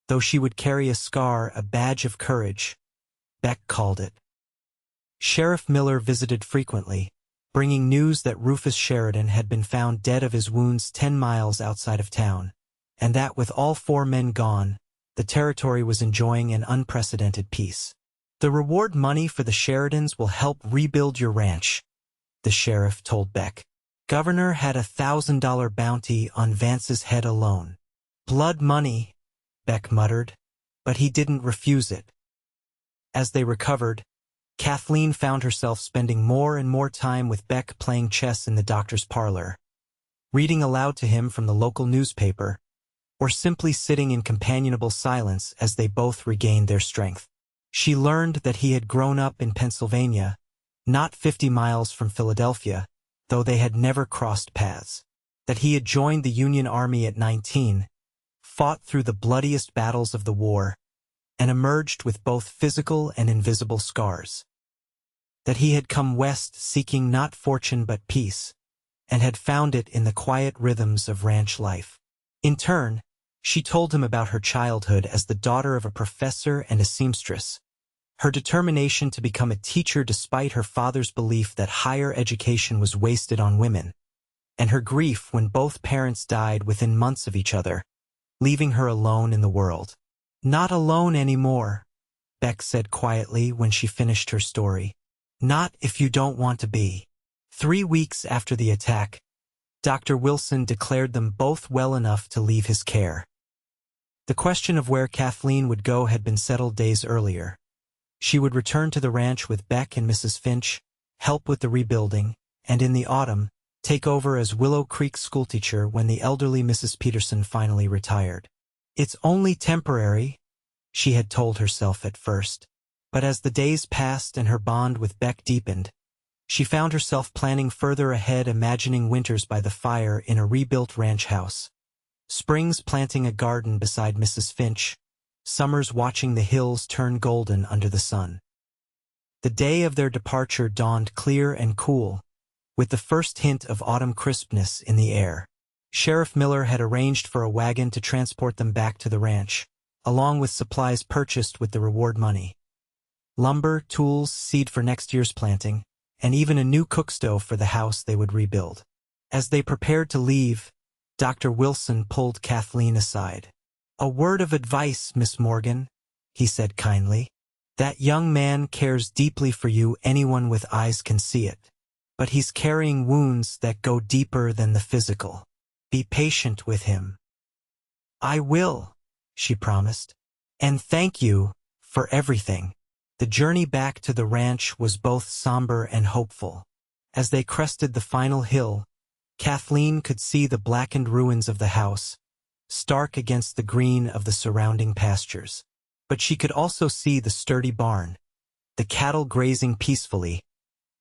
though she would carry a scar, a badge of courage, Beck called it. Sheriff Miller visited frequently, bringing news that Rufus Sheridan had been found dead of his wounds 10 miles outside of town, and that with all 4 men gone, the territory was enjoying an unprecedented peace. "The reward money for the Sheridans will help rebuild your ranch," the sheriff told Beck. "Governor had a $1,000 bounty on Vance's head alone." "Blood money," Beck muttered, but he didn't refuse it. As they recovered, Kathleen found herself spending more and more time with Beck playing chess in the doctor's parlor, reading aloud to him from the local newspaper, or simply sitting in companionable silence as they both regained their strength. She learned that he had grown up in Pennsylvania, not 50 miles from Philadelphia, though they had never crossed paths. That he had joined the Union Army at 19, fought through the bloodiest battles of the war, and emerged with both physical and invisible scars. That he had come west seeking not fortune but peace, and had found it in the quiet rhythms of ranch life. In turn, she told him about her childhood as the daughter of a professor and a seamstress, her determination to become a teacher despite her father's belief that higher education was wasted on women, and her grief when both parents died within months of each other, leaving her alone in the world. "Not alone anymore," Beck said quietly when she finished her story. "Not if you don't want to be." 3 weeks after the attack, Dr. Wilson declared them both well enough to leave his care. The question of where Kathleen would go had been settled days earlier. She would return to the ranch with Beck and Mrs. Finch, help with the rebuilding, and in the autumn, take over as Willow Creek schoolteacher when the elderly Mrs. Peterson finally retired. "It's only temporary," she had told herself at first, but as the days passed and her bond with Beck deepened, she found herself planning further ahead, imagining winters by the fire in a rebuilt ranch house, springs planting a garden beside Mrs. Finch, summers watching the hills turn golden under the sun. The day of their departure dawned clear and cool, with the first hint of autumn crispness in the air. Sheriff Miller had arranged for a wagon to transport them back to the ranch, along with supplies purchased with the reward money. Lumber, tools, seed for next year's planting, and even a new cook stove for the house they would rebuild. As they prepared to leave, Dr. Wilson pulled Cathleen aside. "A word of advice, Miss Morgan," he said kindly. "That young man cares deeply for you, anyone with eyes can see it. But he's carrying wounds that go deeper than the physical. Be patient with him." "I will," she promised. "And thank you for everything." The journey back to the ranch was both somber and hopeful. As they crested the final hill, Cathleen could see the blackened ruins of the house, stark against the green of the surrounding pastures. But she could also see the sturdy barn, the cattle grazing peacefully,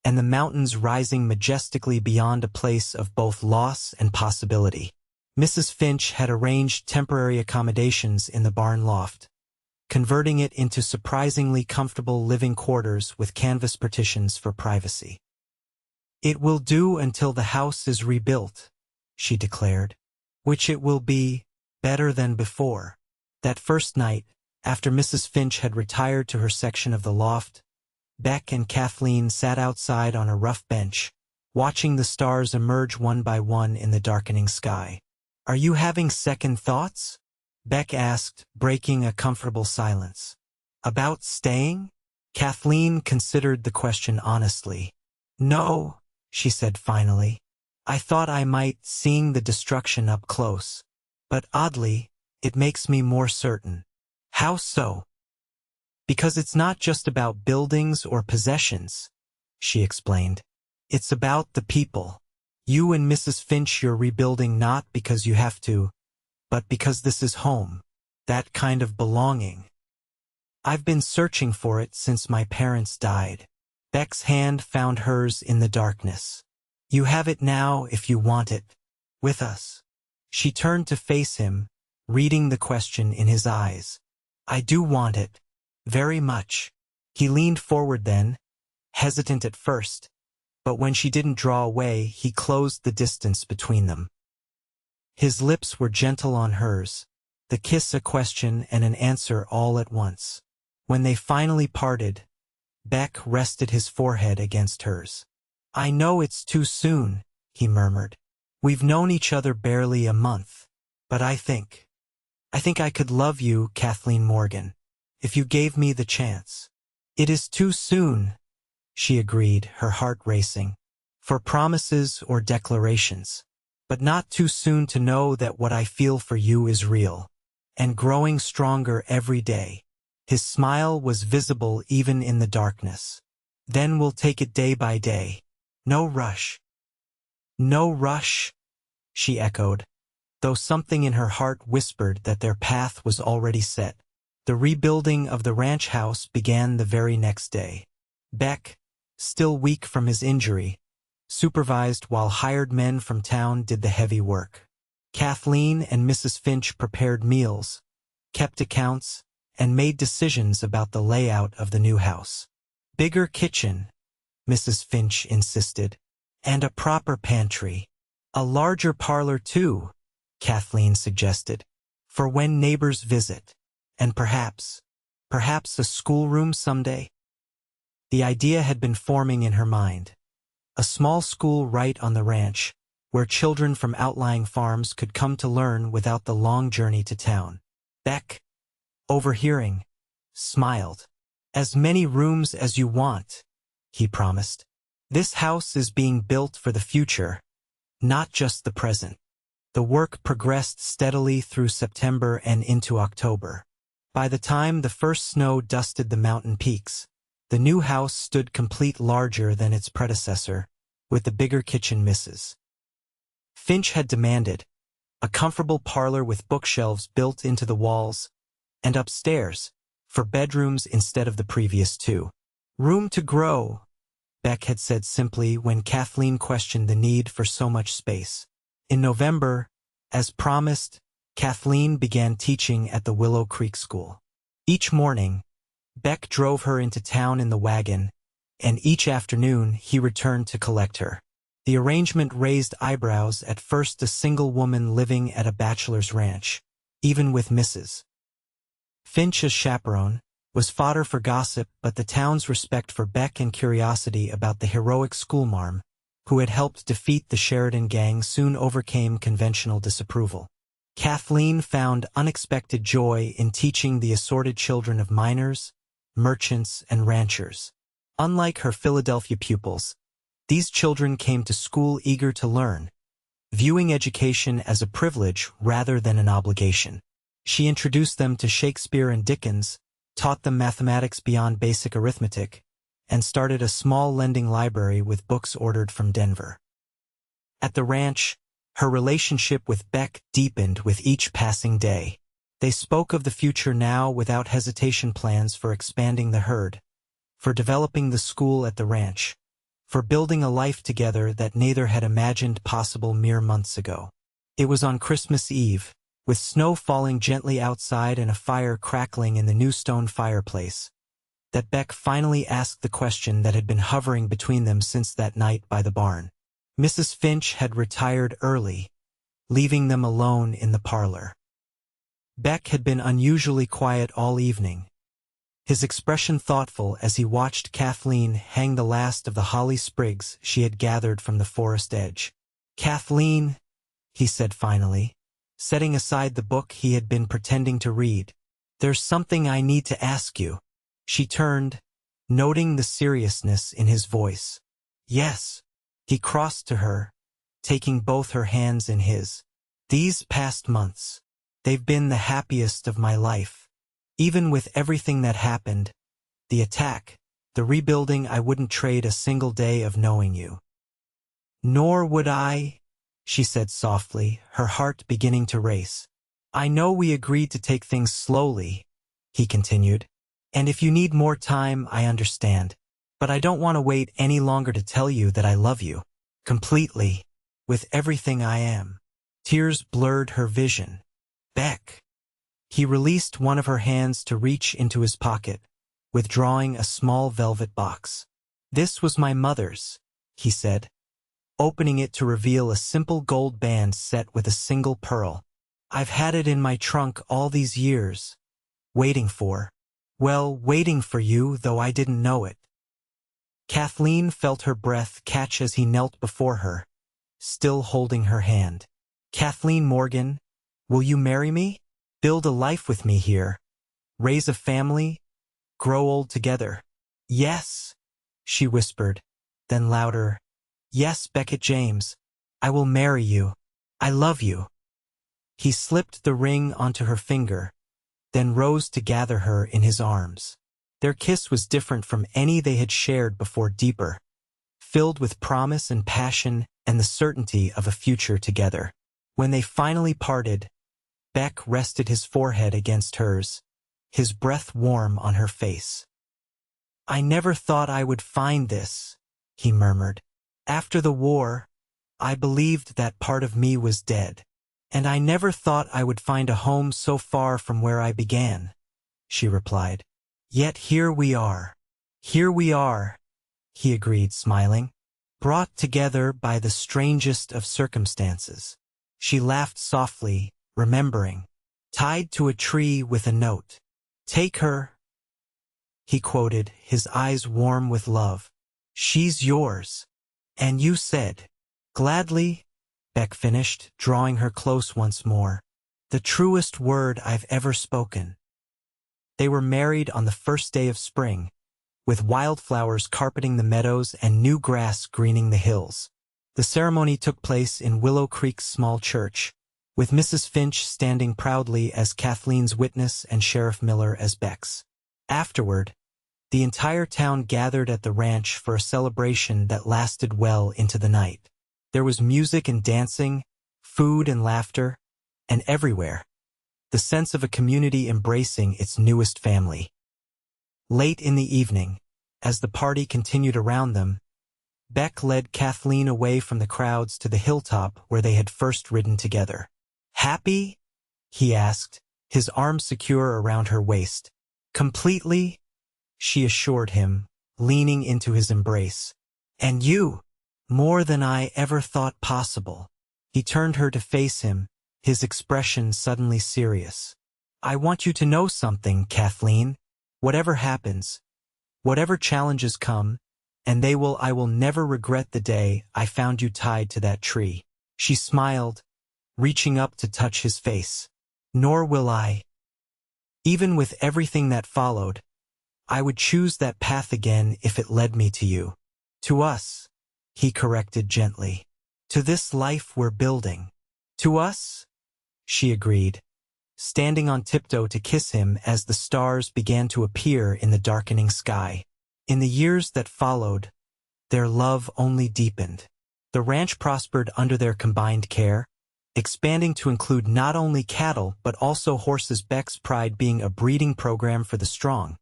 and the mountains rising majestically beyond a place of both loss and possibility. Mrs. Finch had arranged temporary accommodations in the barn loft, converting it into surprisingly comfortable living quarters with canvas partitions for privacy. "It will do until the house is rebuilt," she declared, "which it will be better than before." That first night, after Mrs. Finch had retired to her section of the loft, Beck and Cathleen sat outside on a rough bench, watching the stars emerge one by one in the darkening sky. "Are you having second thoughts?" Beck asked, breaking a comfortable silence. "About staying?" Cathleen considered the question honestly. "No," she said finally. "I thought I might, seeing the destruction up close. But oddly, it makes me more certain." "How so?" "Because it's not just about buildings or possessions," she explained. "It's about the people. You and Mrs. Finch, you're rebuilding not because you have to, but because this is home. That kind of belonging. I've been searching for it since my parents died." Beck's hand found hers in the darkness. "You have it now if you want it. With us." She turned to face him, reading the question in his eyes. "I do want it. Very much." He leaned forward then, hesitant at first, but when she didn't draw away, he closed the distance between them. His lips were gentle on hers, the kiss a question and an answer all at once. When they finally parted, Beck rested his forehead against hers. "I know it's too soon," he murmured. "We've known each other barely a month, but I think I could love you, Cathleen Morgan, if you gave me the chance." "It is too soon," she agreed, her heart racing, "for promises or declarations, but not too soon to know that what I feel for you is real, and growing stronger every day." His smile was visible even in the darkness. "Then we'll take it day by day. No rush." "No rush," she echoed, though something in her heart whispered that their path was already set. The rebuilding of the ranch house began the very next day. Beck, still weak from his injury, supervised while hired men from town did the heavy work. Cathleen and Mrs. Finch prepared meals, kept accounts, and made decisions about the layout of the new house. "Bigger kitchen," Mrs. Finch insisted, "and a proper pantry. A larger parlor too," Cathleen suggested, "for when neighbors visit. And perhaps a schoolroom someday." The idea had been forming in her mind. A small school right on the ranch, where children from outlying farms could come to learn without the long journey to town. Beck, overhearing, smiled. "As many rooms as you want," he promised. "This house is being built for the future, not just the present." The work progressed steadily through September and into October. By the time the first snow dusted the mountain peaks, the new house stood complete, larger than its predecessor, with the bigger kitchen Mrs. Finch had demanded, a comfortable parlor with bookshelves built into the walls, and upstairs, for bedrooms instead of the previous two. "Room to grow," Beck had said simply when Cathleen questioned the need for so much space. In November, as promised, Cathleen began teaching at the Willow Creek School. Each morning, Beck drove her into town in the wagon, and each afternoon he returned to collect her. The arrangement raised eyebrows at first. A single woman living at a bachelor's ranch, even with Mrs. Finch as chaperone was fodder for gossip, but the town's respect for Beck and curiosity about the heroic schoolmarm, who had helped defeat the Sheridan gang, soon overcame conventional disapproval. Cathleen found unexpected joy in teaching the assorted children of miners, merchants, and ranchers. Unlike her Philadelphia pupils, these children came to school eager to learn, viewing education as a privilege rather than an obligation. She introduced them to Shakespeare and Dickens, taught them mathematics beyond basic arithmetic, and started a small lending library with books ordered from Denver. At the ranch, her relationship with Beck deepened with each passing day. They spoke of the future now without hesitation, plans for expanding the herd, for developing the school at the ranch, for building a life together that neither had imagined possible mere months ago. It was on Christmas Eve, with snow falling gently outside and a fire crackling in the new stone fireplace, that Beck finally asked the question that had been hovering between them since that night by the barn. Mrs. Finch had retired early, leaving them alone in the parlor. Beck had been unusually quiet all evening, his expression thoughtful as he watched Cathleen hang the last of the holly sprigs she had gathered from the forest edge. "Cathleen," he said finally, setting aside the book he had been pretending to read, "there's something I need to ask you." She turned, noting the seriousness in his voice. "Yes." He crossed to her, taking both her hands in his. "These past months, they've been the happiest of my life. Even with everything that happened, the attack, the rebuilding, I wouldn't trade a single day of knowing you." "Nor would I," she said softly, her heart beginning to race. "I know we agreed to take things slowly," he continued, "and if you need more time, I understand. But I don't want to wait any longer to tell you that I love you. Completely. With everything I am." Tears blurred her vision. "Beck." He released one of her hands to reach into his pocket, withdrawing a small velvet box. "This was my mother's," he said, opening it to reveal a simple gold band set with a single pearl. "I've had it in my trunk all these years, waiting for you, though I didn't know it." Cathleen felt her breath catch as he knelt before her, still holding her hand. "Cathleen Morgan, will you marry me? Build a life with me here? Raise a family? Grow old together?" "Yes," she whispered, then louder, "Yes, Beckett James, I will marry you. I love you." He slipped the ring onto her finger, then rose to gather her in his arms. Their kiss was different from any they had shared before, deeper, filled with promise and passion and the certainty of a future together. When they finally parted, Beck rested his forehead against hers, his breath warm on her face. "I never thought I would find this," he murmured. "After the war, I believed that part of me was dead. And I never thought I would find a home so far from where I began," she replied. "Yet here we are." "Here we are," he agreed, smiling, "brought together by the strangest of circumstances." She laughed softly, remembering. "Tied to a tree with a note. Take her," he quoted, his eyes warm with love. "She's yours. And you said." "Gladly," Beck finished, drawing her close once more. "The truest word I've ever spoken." They were married on the first day of spring, with wildflowers carpeting the meadows and new grass greening the hills. The ceremony took place in Willow Creek's small church, with Mrs. Finch standing proudly as Kathleen's witness and Sheriff Miller as Beck's. Afterward, the entire town gathered at the ranch for a celebration that lasted well into the night. There was music and dancing, food and laughter, and everywhere, the sense of a community embracing its newest family. Late in the evening, as the party continued around them, Beck led Cathleen away from the crowds to the hilltop where they had first ridden together. "Happy?" he asked, his arms secure around her waist. "Completely," she assured him, leaning into his embrace. "And you? More than I ever thought possible." He turned her to face him, his expression suddenly serious. I want you to know something, Kathleen. Whatever happens, whatever challenges come, and I will never regret the day I found you tied to that tree. She smiled, reaching up to touch his face. Nor will I. Even with everything that followed, I would choose that path again if it led me to you. To us, he corrected gently. To this life we're building. To us? She agreed, standing on tiptoe to kiss him as the stars began to appear in the darkening sky. In the years that followed, their love only deepened. The ranch prospered under their combined care, expanding to include not only cattle but also horses, Beck's pride being a breeding program for the strong,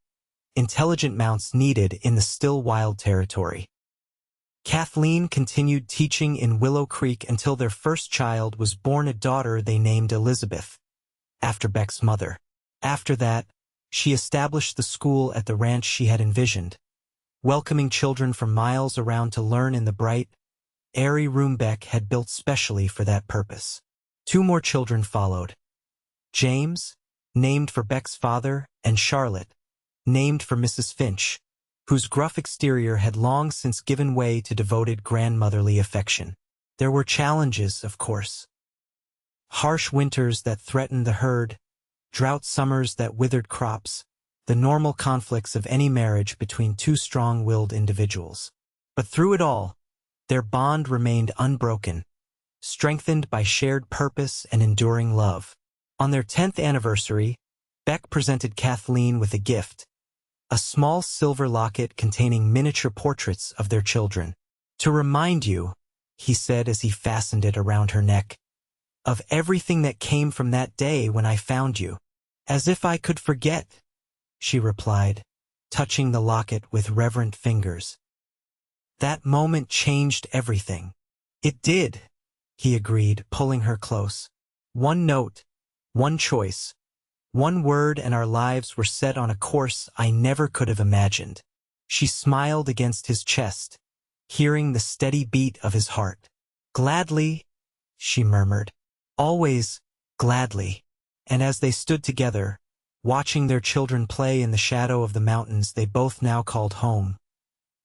intelligent mounts needed in the still wild territory. Kathleen continued teaching in Willow Creek until their first child was born, a daughter they named Elizabeth, after Beck's mother. After that, she established the school at the ranch she had envisioned, welcoming children from miles around to learn in the bright, airy room Beck had built specially for that purpose. 2 more children followed. James, named for Beck's father, and Charlotte, named for Mrs. Finch, whose gruff exterior had long since given way to devoted grandmotherly affection. There were challenges, of course. Harsh winters that threatened the herd, drought summers that withered crops, the normal conflicts of any marriage between 2 strong-willed individuals. But through it all, their bond remained unbroken, strengthened by shared purpose and enduring love. On their 10th anniversary, Beck presented Kathleen with a gift, a small silver locket containing miniature portraits of their children. To remind you, he said as he fastened it around her neck, of everything that came from that day when I found you. As if I could forget, she replied, touching the locket with reverent fingers. That moment changed everything. It did, he agreed, pulling her close. One note, one choice, one word, and our lives were set on a course I never could have imagined. She smiled against his chest, hearing the steady beat of his heart. Gladly, she murmured. Always, gladly. And as they stood together, watching their children play in the shadow of the mountains they both now called home,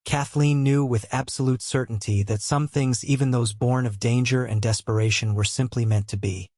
Kathleen knew with absolute certainty that some things, even those born of danger and desperation, were simply meant to be.